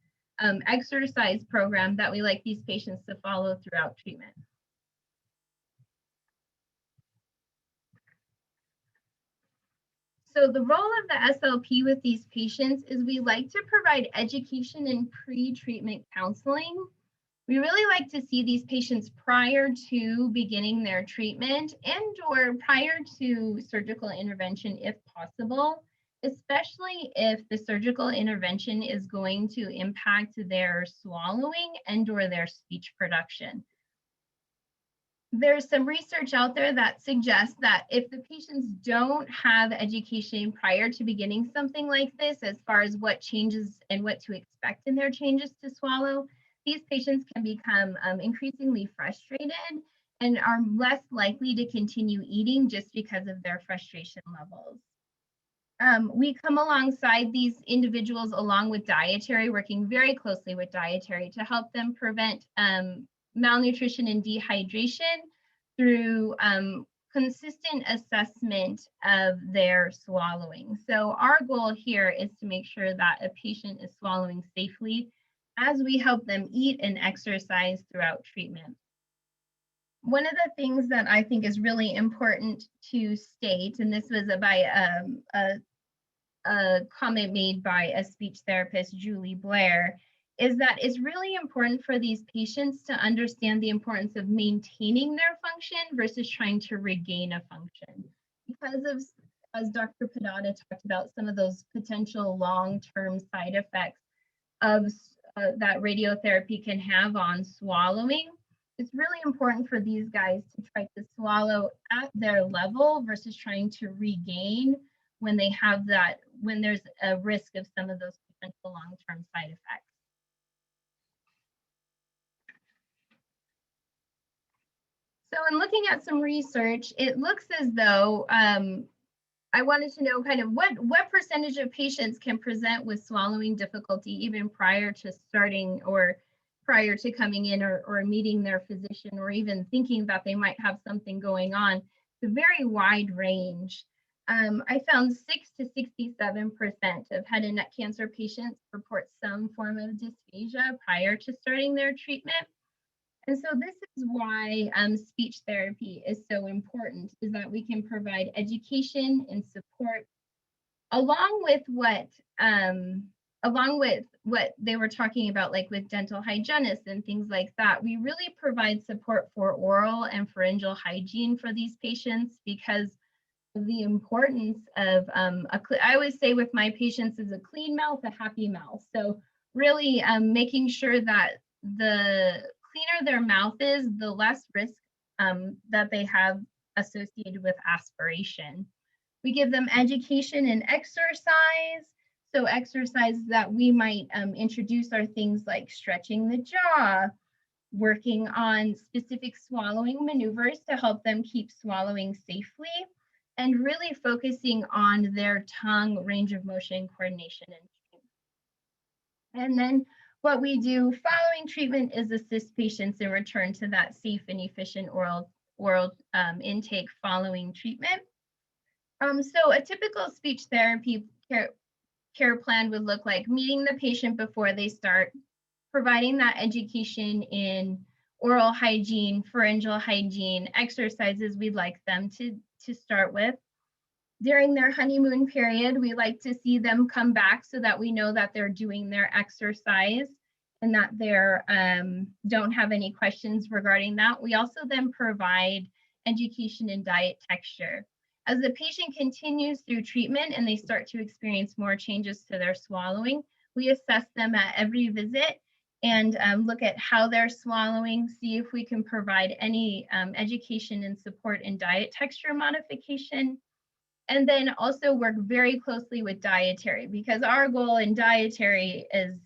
exercise program that we like these patients to follow throughout treatment. So the role of the SLP with these patients is we like to provide education and pre-treatment counseling. We really like to see these patients prior to beginning their treatment and or prior to surgical intervention if possible, especially if the surgical intervention is going to impact their swallowing and or their speech production. There's some research out there that suggests that if the patients don't have education prior to beginning something like this, as far as what changes and what to expect in their changes to swallow, these patients can become increasingly frustrated and are less likely to continue eating just because of their frustration levels. We come alongside these individuals along with dietary, working very closely with dietary to help them prevent malnutrition and dehydration through consistent assessment of their swallowing. So our goal here is to make sure that a patient is swallowing safely as we help them eat and exercise throughout treatment. One of the things that I think is really important to state, and this was by a comment made by a speech therapist, Julie Blair, is that it's really important for these patients to understand the importance of maintaining their function versus trying to regain a function. Because of, as Dr. Peddada talked about, some of those potential long-term side effects of that radiotherapy can have on swallowing, it's really important for these guys to try to swallow at their level versus trying to regain when they have that, when there's a risk of some of those potential long-term side effects. So in looking at some research, it looks as though I wanted to know kind of what percentage of patients can present with swallowing difficulty even prior to starting or prior to coming in or meeting their physician or even thinking that they might have something going on. It's a very wide range. I found 6 to 67% of head and neck cancer patients report some form of dysphagia prior to starting their treatment. And so this is why speech therapy is so important, is that we can provide education and support along with what they were talking about, like with dental hygienists and things like that. We really provide support for oral and pharyngeal hygiene for these patients because of the importance of, I always say with my patients is a clean mouth, a happy mouth. So really making sure that the cleaner their mouth is, the less risk that they have associated with aspiration. We give them education and exercise. So exercises that we might introduce are things like stretching the jaw, working on specific swallowing maneuvers to help them keep swallowing safely, and really focusing on their tongue range of motion, coordination, and strength. And then what we do following treatment is assist patients in return to that safe and efficient oral intake following treatment. So a typical speech therapy care plan would look like meeting the patient before they start, providing that education in oral hygiene, pharyngeal hygiene, exercises we'd like them to start with. During their honeymoon period, we like to see them come back so that we know that they're doing their exercise and that they don't have any questions regarding that. We also then provide education in diet texture. As the patient continues through treatment and they start to experience more changes to their swallowing, we assess them at every visit and look at how they're swallowing, see if we can provide any education and support in diet texture modification. And then also work very closely with dietary, because our goal in dietary is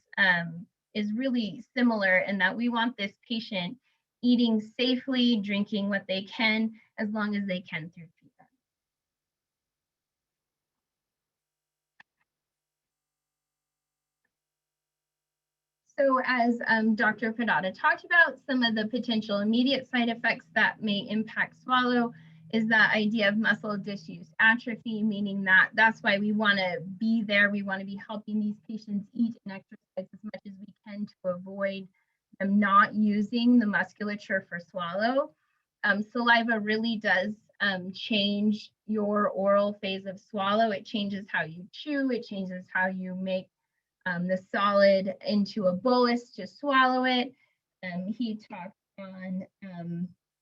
really similar in that we want this patient eating safely, drinking what they can, as long as they can through treatment. So as Dr. Peddada talked about, some of the potential immediate side effects that may impact swallow is that idea of muscle disuse atrophy, meaning that that's why we want to be there. We want to be helping these patients eat and exercise as much as we can to avoid them not using the musculature for swallow. Saliva really does change your oral phase of swallow. It changes how you chew. It changes how you make the solid into a bolus to swallow it. He talked on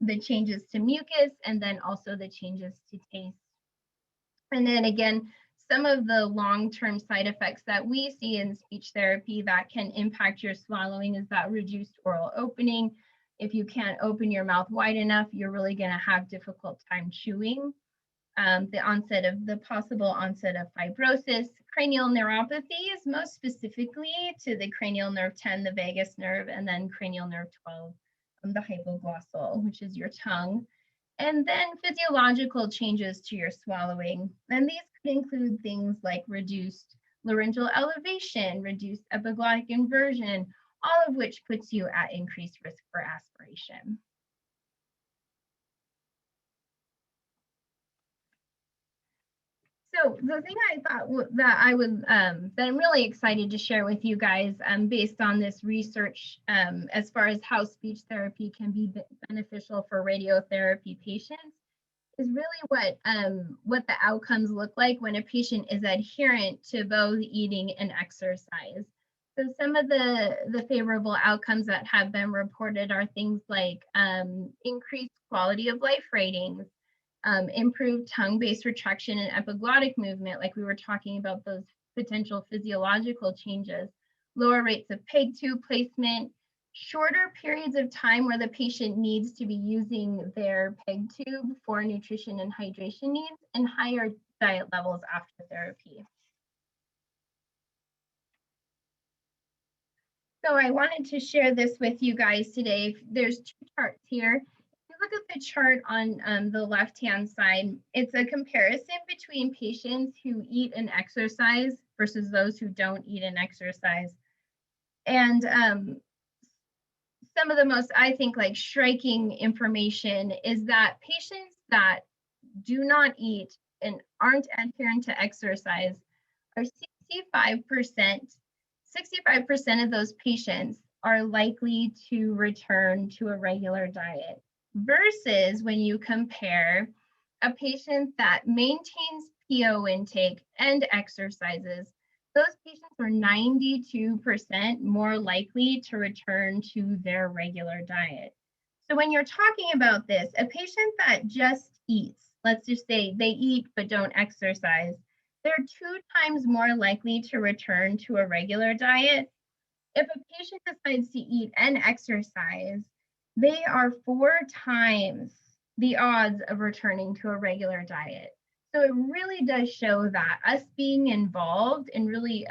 the changes to mucus and then also the changes to taste. And then again, some of the long-term side effects that we see in speech therapy that can impact your swallowing is that reduced oral opening. If you can't open your mouth wide enough, you're really going to have difficult time chewing. The possible onset of fibrosis, cranial neuropathies, most specifically to the cranial nerve 10, the vagus nerve, and then cranial nerve 12, the hypoglossal, which is your tongue. And then physiological changes to your swallowing. And these could include things like reduced laryngeal elevation, reduced epiglottic inversion, all of which puts you at increased risk for aspiration. So the thing I thought that I'm really excited to share with you guys, based on this research, as far as how speech therapy can be beneficial for radiotherapy patients, is really what the outcomes look like when a patient is adherent to both eating and exercise. So some of the favorable outcomes that have been reported are things like increased quality of life ratings, improved tongue-based retraction and epiglottic movement, like we were talking about those potential physiological changes, lower rates of PEG tube placement, shorter periods of time where the patient needs to be using their PEG tube for nutrition and hydration needs, and higher diet levels after therapy. So I wanted to share this with you guys today. There's two charts here. Look at the chart on the left-hand side. It's a comparison between patients who eat and exercise versus those who don't eat and exercise. And some of the most, I think, like striking information is that patients that do not eat and aren't adherent to exercise are 65% of those patients are likely to return to a regular diet, versus when you compare a patient that maintains PO intake and exercises, those patients are 92% more likely to return to their regular diet. So when you're talking about this, a patient that just eats, let's just say they eat but don't exercise, they're 2 times more likely to return to a regular diet. If a patient decides to eat and exercise, they are 4 times the odds of returning to a regular diet. So it really does show that us being involved and really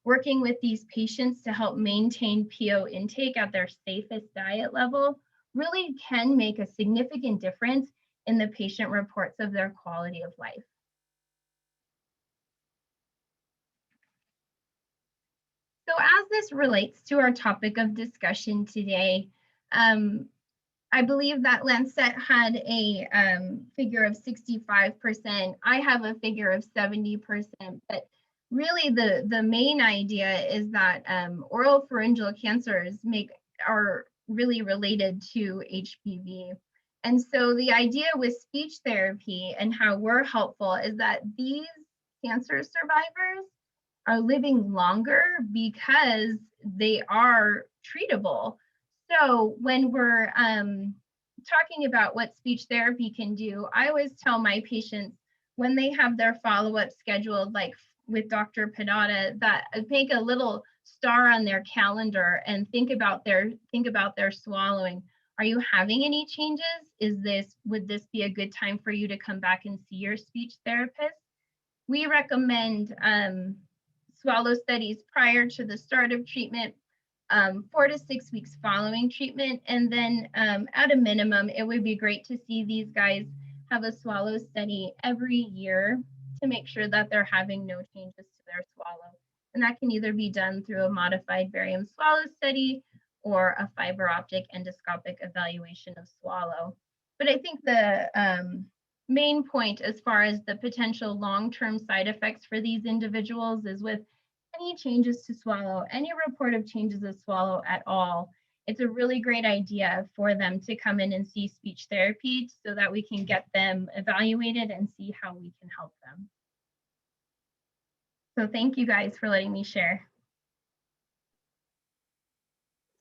working with these patients to help maintain PO intake at their safest diet level really can make a significant difference in the patient reports of their quality of life. So as this relates to our topic of discussion today, I believe that Lancette had a figure of 65%. I have a figure of 70%, but really the main idea is that oral pharyngeal cancers are really related to HPV. And so the idea with speech therapy and how we're helpful is that these cancer survivors are living longer because they are treatable. So when we're talking about what speech therapy can do, I always tell my patients when they have their follow-up scheduled, like with Dr. Peddada, that make a little star on their calendar and think about their swallowing. Are you having any changes? Would this be a good time for you to come back and see your speech therapist? We recommend swallow studies prior to the start of treatment, 4 to 6 weeks following treatment, and then at a minimum, it would be great to see these guys have a swallow study every year to make sure that they're having no changes to their swallow. And that can either be done through a modified barium swallow study or a fiber optic endoscopic evaluation of swallow. But I think the main point as far as the potential long-term side effects for these individuals is with any changes to swallow, any report of changes of swallow at all, it's a really great idea for them to come in and see speech therapy so that we can get them evaluated and see how we can help them. So thank you guys for letting me share.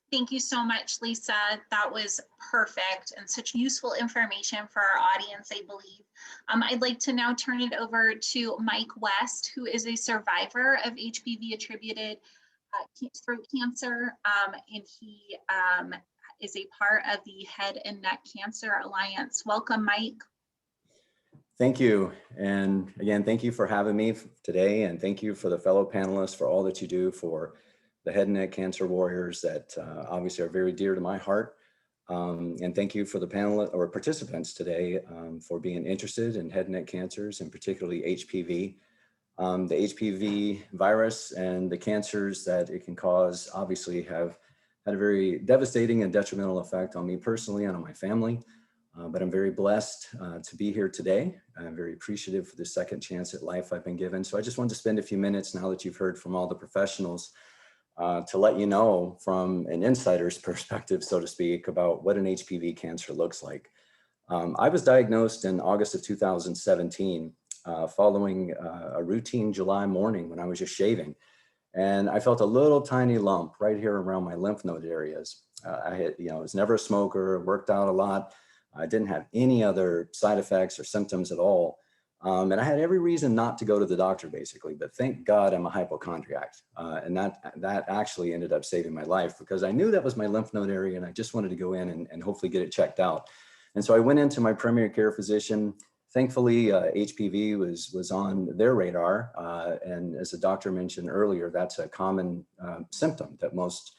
Thank you so much, Lisa. That was perfect and such useful information for our audience, I believe. I'd like to now turn it over to Mike West, who is a survivor of HPV-attributed throat cancer, and he is a part of the Head and Neck Cancer Alliance. Welcome, Mike. Thank you. And again, thank you for having me today, and thank you for the fellow panelists for all that you do for the head and neck cancer warriors that obviously are very dear to my heart. And thank you for the panel or participants today for being interested in head and neck cancers, and particularly HPV. The HPV virus and the cancers that it can cause obviously have had a very devastating and detrimental effect on me personally and on my family. But I'm very blessed to be here today. I'm very appreciative for the second chance at life I've been given. So I just wanted to spend a few minutes now that you've heard from all the professionals to let you know from an insider's perspective, so to speak, about what an HPV cancer looks like. I was diagnosed in August of 2017 following a routine July morning when I was just shaving. And I felt a little tiny lump right here around my lymph node areas. I was never a smoker, worked out a lot. I didn't have any other side effects or symptoms at all. And I had every reason not to go to the doctor, basically, but thank God I'm a hypochondriac. And that actually ended up saving my life, because I knew that was my lymph node area and I just wanted to go in and hopefully get it checked out. And so I went into my primary care physician. Thankfully, HPV was on their radar. And as the doctor mentioned earlier, that's a common symptom that most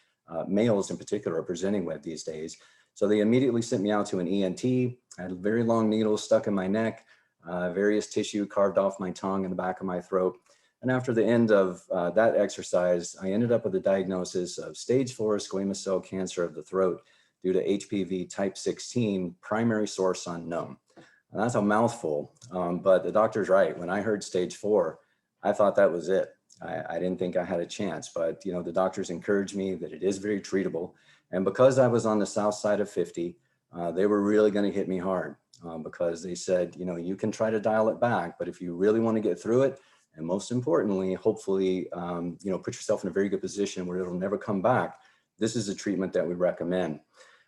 males in particular are presenting with these days. So they immediately sent me out to an ENT. I had very long needles stuck in my neck, various tissue carved off my tongue and the back of my throat. And after the end of that exercise, I ended up with a diagnosis of stage 4 squamous cell cancer of the throat due to HPV type 16, primary source unknown. And that's a mouthful, but the doctor's right. When I heard stage 4, I thought that was it. I didn't think I had a chance, but the doctors encouraged me that it is very treatable. And because I was on the south side of 50, they were really going to hit me hard because they said, you can try to dial it back, but if you really want to get through it, and most importantly, hopefully, put yourself in a very good position where it'll never come back, this is a treatment that we recommend.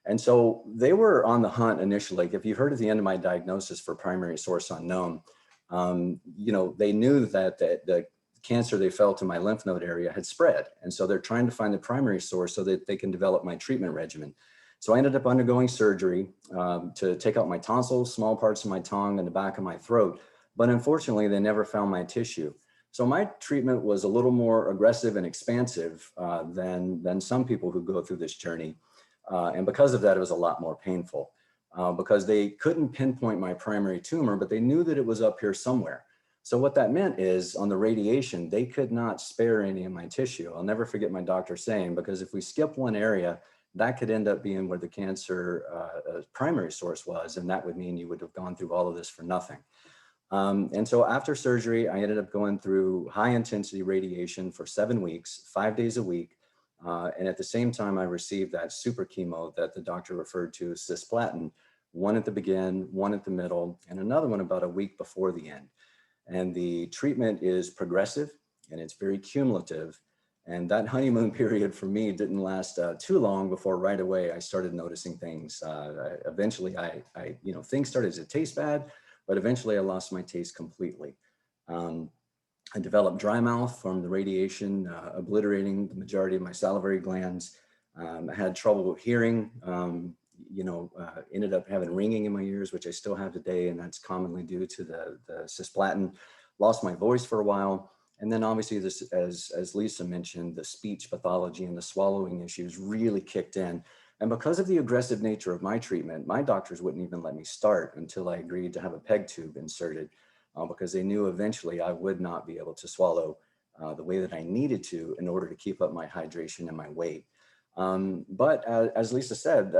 And so they were on the hunt initially. Like if you heard at the end of my diagnosis for primary source unknown, they knew that the cancer they felt in my lymph node area had spread. And so they're trying to find the primary source so that they can develop my treatment regimen. So I ended up undergoing surgery to take out my tonsils, small parts of my tongue and the back of my throat. But unfortunately, they never found my tissue. So my treatment was a little more aggressive and expansive than some people who go through this journey. And because of that, it was a lot more painful because they couldn't pinpoint my primary tumor, but they knew that it was up here somewhere. So what that meant is on the radiation, they could not spare any of my tissue. I'll never forget my doctor saying, because if we skip one area, that could end up being where the cancer primary source was. And that would mean you would have gone through all of this for nothing. And so after surgery, I ended up going through high intensity radiation for 7 weeks, 5 days a week. And at the same time, I received that super chemo that the doctor referred to as cisplatin, one at the beginning, one at the middle, and another one about a week before the end. And the treatment is progressive and it's very cumulative. And that honeymoon period for me didn't last too long before right away I started noticing things. Eventually, things started to taste bad, but eventually I lost my taste completely. I developed dry mouth from the radiation, obliterating the majority of my salivary glands. I had trouble with hearing, ended up having ringing in my ears, which I still have today, and that's commonly due to the cisplatin. Lost my voice for a while. And then obviously this, as Lisa mentioned, the speech pathology and the swallowing issues really kicked in. And because of the aggressive nature of my treatment, my doctors wouldn't even let me start until I agreed to have a PEG tube inserted, because they knew eventually I would not be able to swallow the way that I needed to in order to keep up my hydration and my weight. But as Lisa said,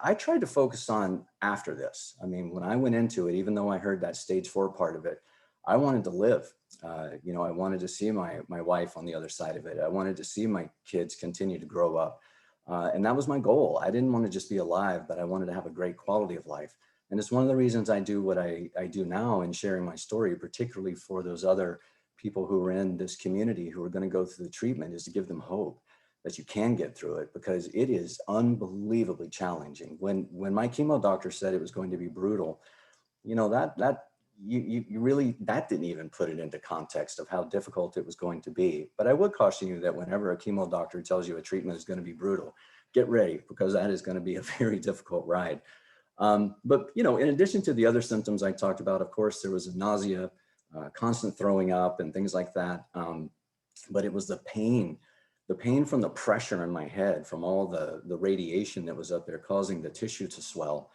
I tried to focus on after this. I mean, when I went into it, even though I heard that stage 4 part of it, I wanted to live. I wanted to see my wife on the other side of it. I wanted to see my kids continue to grow up. And that was my goal. I didn't want to just be alive, but I wanted to have a great quality of life. And it's one of the reasons I do what I do now in sharing my story, particularly for those other people who are in this community who are going to go through the treatment, is to give them hope that you can get through it, because it is unbelievably challenging. When my chemo doctor said it was going to be brutal, you really, that didn't even put it into context of how difficult it was going to be. But I would caution you that whenever a chemo doctor tells you a treatment is going to be brutal, get ready, because that is going to be a very difficult ride. But in addition to the other symptoms I talked about, of course, there was nausea, constant throwing up and things like that. But it was the pain from the pressure in my head, from all the radiation that was up there causing the tissue to swell,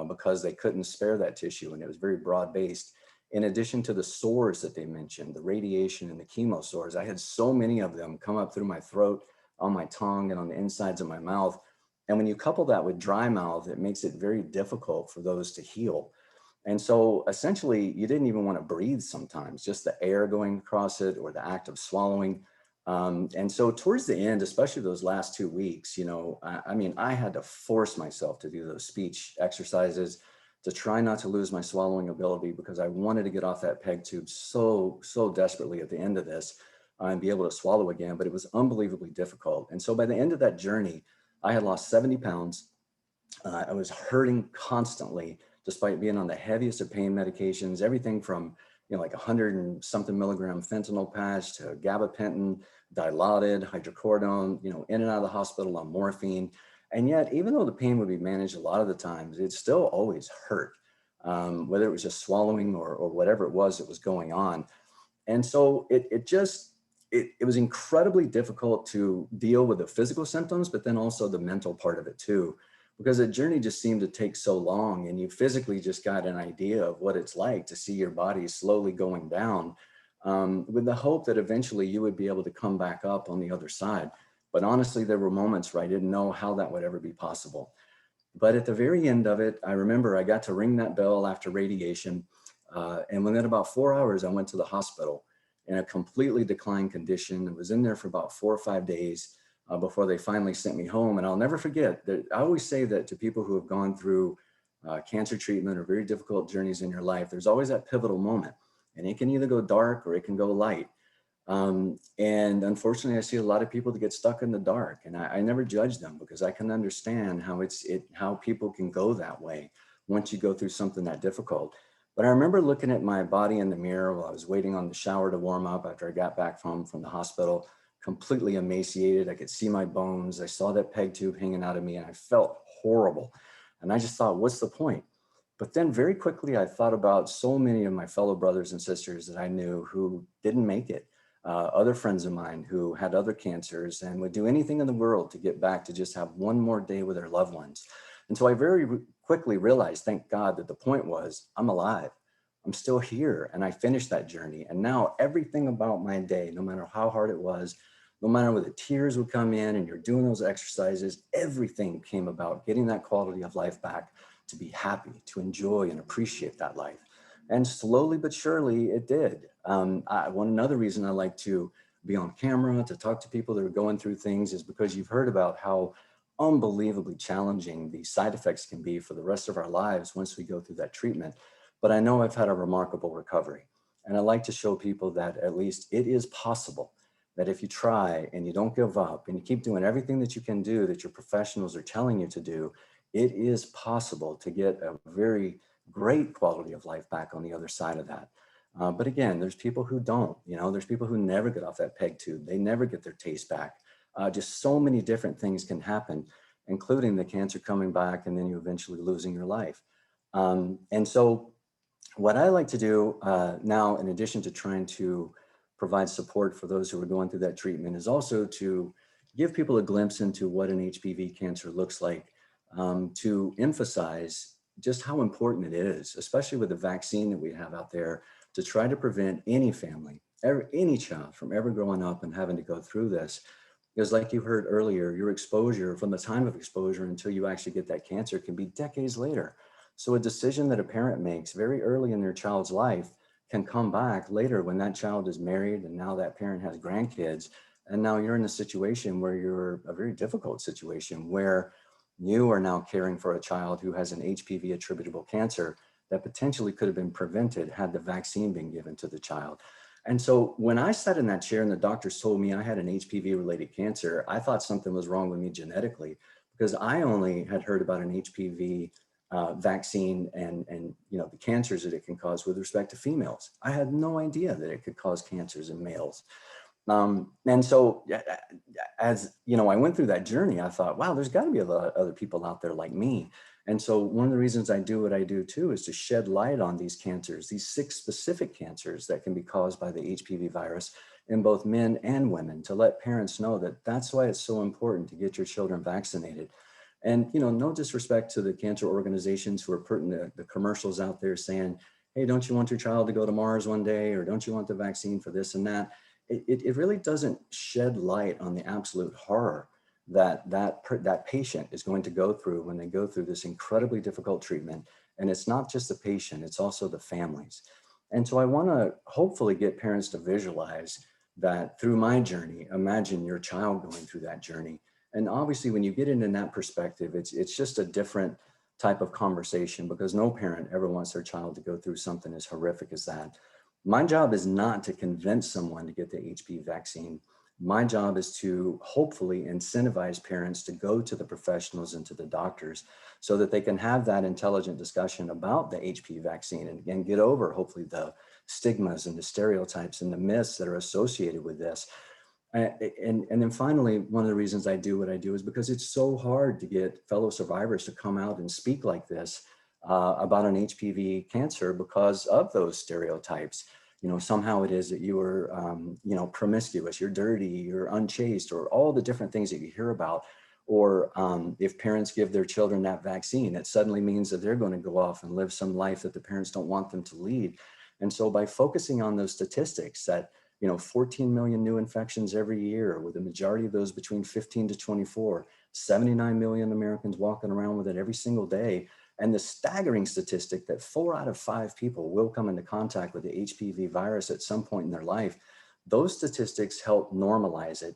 because they couldn't spare that tissue, and it was very broad-based. In addition to the sores that they mentioned, the radiation and the chemo sores, I had so many of them come up through my throat, on my tongue, and on the insides of my mouth. And when you couple that with dry mouth, it makes it very difficult for those to heal. And so essentially, you didn't even want to breathe sometimes, just the air going across it or the act of swallowing. And so towards the end, especially those last 2 weeks, I had to force myself to do those speech exercises to try not to lose my swallowing ability, because I wanted to get off that PEG tube so desperately at the end of this and be able to swallow again, but it was unbelievably difficult. And so by the end of that journey, I had lost 70 pounds. I was hurting constantly, despite being on the heaviest of pain medications, everything from like 100 and something milligram fentanyl patch to gabapentin, Dilaudid, hydrocodone, in and out of the hospital on morphine. And yet, even though the pain would be managed a lot of the times, it still always hurt, whether it was just swallowing or whatever it was that was going on. And so it was incredibly difficult to deal with the physical symptoms, but then also the mental part of it too, because the journey just seemed to take so long, and you physically just got an idea of what it's like to see your body slowly going down, with the hope that eventually you would be able to come back up on the other side. But honestly, there were moments where I didn't know how that would ever be possible. But at the very end of it, I remember I got to ring that bell after radiation. And within about 4 hours, I went to the hospital in a completely declined condition. I was in there for about 4 or 5 days before they finally sent me home. And I'll never forget that. I always say that to people who have gone through cancer treatment or very difficult journeys in your life, there's always that pivotal moment, and it can either go dark or it can go light. And unfortunately, I see a lot of people that get stuck in the dark, and I never judge them, because I can understand how people can go that way once you go through something that difficult. But I remember looking at my body in the mirror while I was waiting on the shower to warm up after I got back from the hospital, completely emaciated. I could see my bones. I saw that PEG tube hanging out of me, and I felt horrible. And I just thought, what's the point? But then very quickly, I thought about so many of my fellow brothers and sisters that I knew who didn't make it. Other friends of mine who had other cancers and would do anything in the world to get back to just have one more day with their loved ones. And so I very quickly realized, thank God, that the point was, I'm alive. I'm still here, and I finished that journey. And now everything about my day, no matter how hard it was, no matter where the tears would come in and you're doing those exercises, everything came about getting that quality of life back, to be happy, to enjoy and appreciate that life. And slowly but surely it did. Another reason I like to be on camera, to talk to people that are going through things, is because you've heard about how unbelievably challenging the side effects can be for the rest of our lives once we go through that treatment. But I know I've had a remarkable recovery. And I like to show people that at least it is possible, that if you try and you don't give up and you keep doing everything that you can do that your professionals are telling you to do, it is possible to get a very great quality of life back on the other side of that. But again, there's people who don't, there's people who never get off that peg tube. They never get their taste back. Just so many different things can happen, including the cancer coming back and then you eventually losing your life. And so what I like to do now, in addition to trying to provide support for those who are going through that treatment, is also to give people a glimpse into what an HPV cancer looks like, to emphasize just how important it is, especially with the vaccine that we have out there, to try to prevent any family, any child from ever growing up and having to go through this. Because like you heard earlier, your exposure from the time of exposure until you actually get that cancer can be decades later. So a decision that a parent makes very early in their child's life can come back later when that child is married and now that parent has grandkids. And now you're in a situation where you're a very difficult situation where you are now caring for a child who has an HPV attributable cancer that potentially could have been prevented had the vaccine been given to the child. And so when I sat in that chair and the doctors told me I had an HPV related cancer, I thought something was wrong with me genetically, because I only had heard about an HPV vaccine and the cancers that it can cause with respect to females. I had no idea that it could cause cancers in males. And so as I went through that journey, I thought, wow, there's got to be a lot of other people out there like me. And so one of the reasons I do what I do too is to shed light on these cancers, these 6 specific cancers that can be caused by the HPV virus in both men and women, to let parents know that that's why it's so important to get your children vaccinated. And, no disrespect to the cancer organizations who are putting the commercials out there saying, hey, don't you want your child to go to Mars one day? Or don't you want the vaccine for this and that? It really doesn't shed light on the absolute horror that patient is going to go through when they go through this incredibly difficult treatment. And it's not just the patient, it's also the families. And so I want to hopefully get parents to visualize that through my journey. Imagine your child going through that journey. And obviously when you get into that perspective, it's just a different type of conversation, because no parent ever wants their child to go through something as horrific as that. My job is not to convince someone to get the HPV vaccine. My job is to hopefully incentivize parents to go to the professionals and to the doctors so that they can have that intelligent discussion about the HPV vaccine and get over hopefully the stigmas and the stereotypes and the myths that are associated with this. And then finally, one of the reasons I do what I do is because it's so hard to get fellow survivors to come out and speak like this about an HPV cancer because of those stereotypes. Somehow it is that you are, promiscuous, you're dirty, you're unchaste, or all the different things that you hear about. Or if parents give their children that vaccine, it suddenly means that they're going to go off and live some life that the parents don't want them to lead. And so by focusing on those statistics that 14 million new infections every year, with the majority of those between 15 to 24, 79 million Americans walking around with it every single day. And the staggering statistic that 4 out of 5 people will come into contact with the HPV virus at some point in their life. Those statistics help normalize it.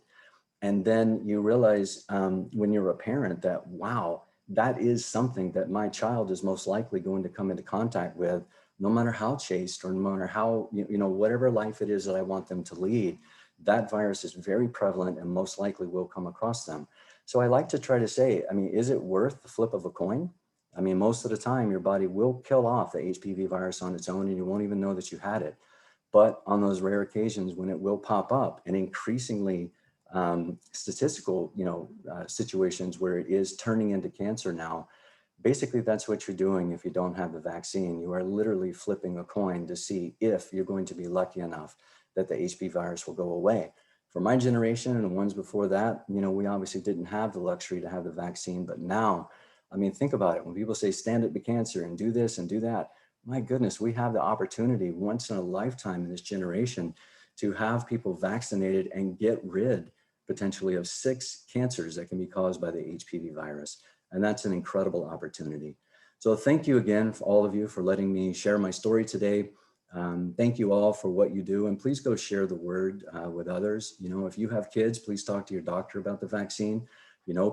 And then you realize when you're a parent that, wow, that is something that my child is most likely going to come into contact with, no matter how chaste or no matter how, whatever life it is that I want them to lead. That virus is very prevalent and most likely will come across them. So I like to try to say, is it worth the flip of a coin? Most of the time your body will kill off the HPV virus on its own and you won't even know that you had it. But on those rare occasions when it will pop up, and increasingly statistical, situations where it is turning into cancer now, basically that's what you're doing if you don't have the vaccine. You are literally flipping a coin to see if you're going to be lucky enough that the HPV virus will go away. For my generation and the ones before that, we obviously didn't have the luxury to have the vaccine, but now, think about it. When people say stand up to cancer and do this and do that, my goodness, we have the opportunity once in a lifetime in this generation to have people vaccinated and get rid potentially of 6 cancers that can be caused by the HPV virus. And that's an incredible opportunity. So thank you again for all of you for letting me share my story today. Thank you all for what you do, and please go share the word with others. If you have kids, please talk to your doctor about the vaccine.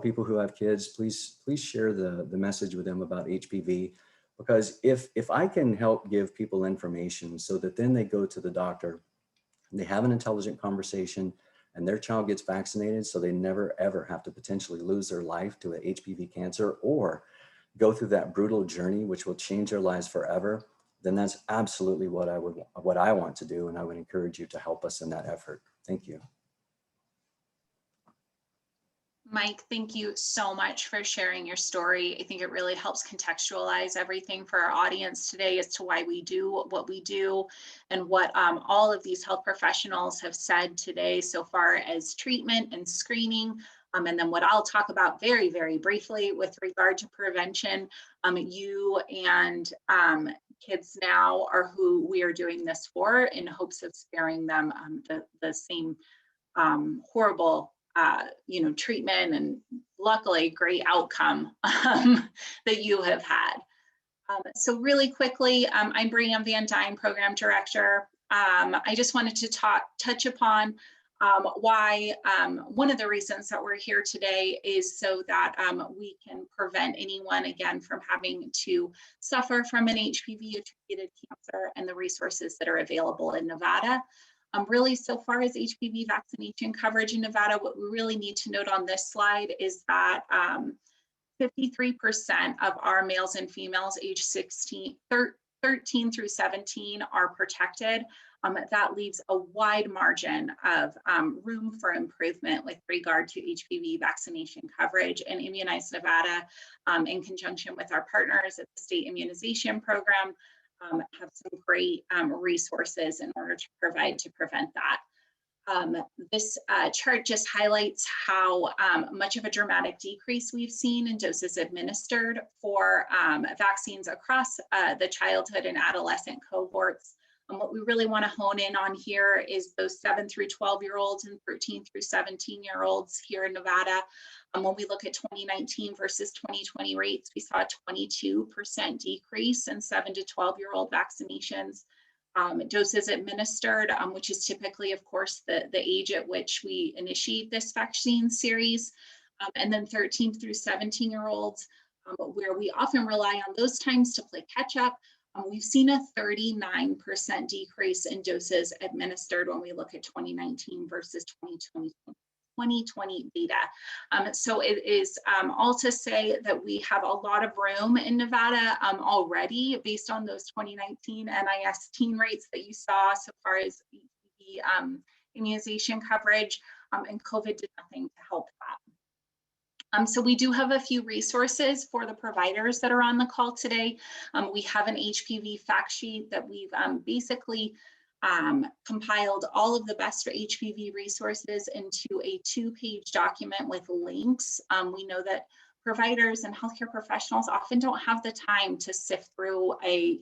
People who have kids, please share the message with them about HPV, because if I can help give people information so that then they go to the doctor, they have an intelligent conversation, and their child gets vaccinated so they never ever have to potentially lose their life to a HPV cancer or go through that brutal journey, which will change their lives forever. then that's absolutely what I want to do. And I would encourage you to help us in that effort. Thank you. Mike, thank you so much for sharing your story. I think it really helps contextualize everything for our audience today as to why we do what we do and what all of these health professionals have said today so far as treatment and screening. And then what I'll talk about very, very briefly with regard to prevention. You and kids now are who we are doing this for in hopes of sparing them the same horrible treatment and luckily great outcome that you have had. So really quickly, I'm Breanne Van Dyne, Program Director. I just wanted to touch upon why one of the reasons that we're here today is so that we can prevent anyone again from having to suffer from an HPV-attributed cancer and the resources that are available in Nevada. Really, so far as HPV vaccination coverage in Nevada, what we really need to note on this slide is that 53% of our males and females aged 13 through 17 are protected. That leaves a wide margin of room for improvement with regard to HPV vaccination coverage, and Immunize Nevada, in conjunction with our partners at the State Immunization Program, have some great resources in order to prevent that. This chart just highlights how much of a dramatic decrease we've seen in doses administered for vaccines across the childhood and adolescent cohorts. What we really want to hone in on here is those 7 through 12-year-olds and 13 through 17-year-olds here in Nevada. When we look at 2019 versus 2020 rates, we saw a 22% decrease in 7 to 12-year-old vaccinations. Doses administered, which is typically, of course, the age at which we initiate this vaccine series, and then 13 through 17-year-olds, where we often rely on those times to play catch up. We've seen a 39% decrease in doses administered when we look at 2019 versus 2020 data. So it is all to say that we have a lot of room in Nevada already based on those 2019 NIS teen rates that you saw so far as the immunization coverage, and COVID did nothing to help that. So we do have a few resources for the providers that are on the call today. We have an HPV fact sheet that we've basically compiled all of the best HPV resources into a 2-page document with links. We know that providers and healthcare professionals often don't have the time to sift through a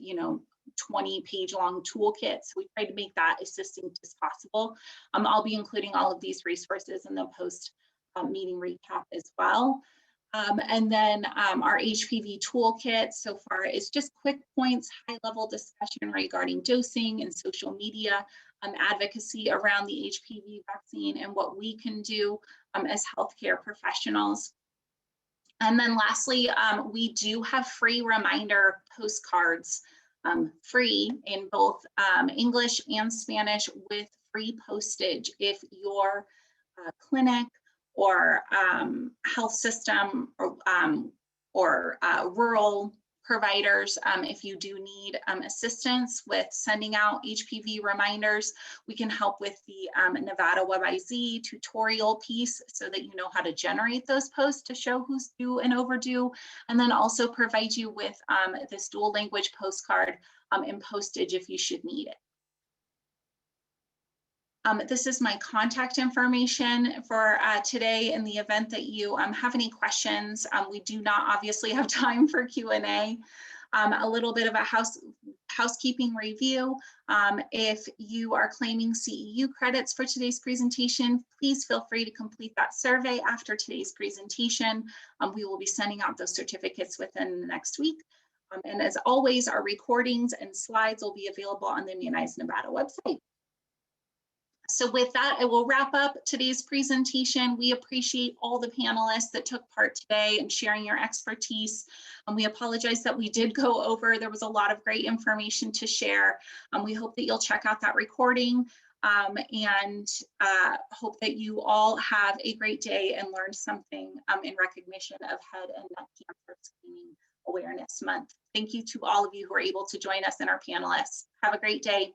20-page long toolkit. So we try to make that as succinct as possible. I'll be including all of these resources in the post meeting recap as well. And then our HPV toolkit so far is just quick points, high-level discussion regarding dosing and social media advocacy around the HPV vaccine and what we can do as healthcare professionals. And then lastly, we do have free reminder postcards, free in both English and Spanish with free postage if your clinic or health system or rural providers, if you do need assistance with sending out HPV reminders, we can help with the Nevada WebIZ tutorial piece so that you know how to generate those posts to show who's due and overdue, and then also provide you with this dual language postcard and postage if you should need it. This is my contact information for today in the event that you have any questions. We do not obviously have time for Q&A. A little bit of a housekeeping review. If you are claiming CEU credits for today's presentation, please feel free to complete that survey after today's presentation. We will be sending out those certificates within the next week. And as always, our recordings and slides will be available on the Immunize Nevada website. So with that, I will wrap up today's presentation. We appreciate all the panelists that took part today and sharing your expertise. We apologize that we did go over. There was a lot of great information to share. We hope that you'll check out that recording. and hope that you all have a great day and learned something in recognition of Head and Neck Cancer Screening Awareness Month. Thank you to all of you who are able to join us and our panelists. Have a great day.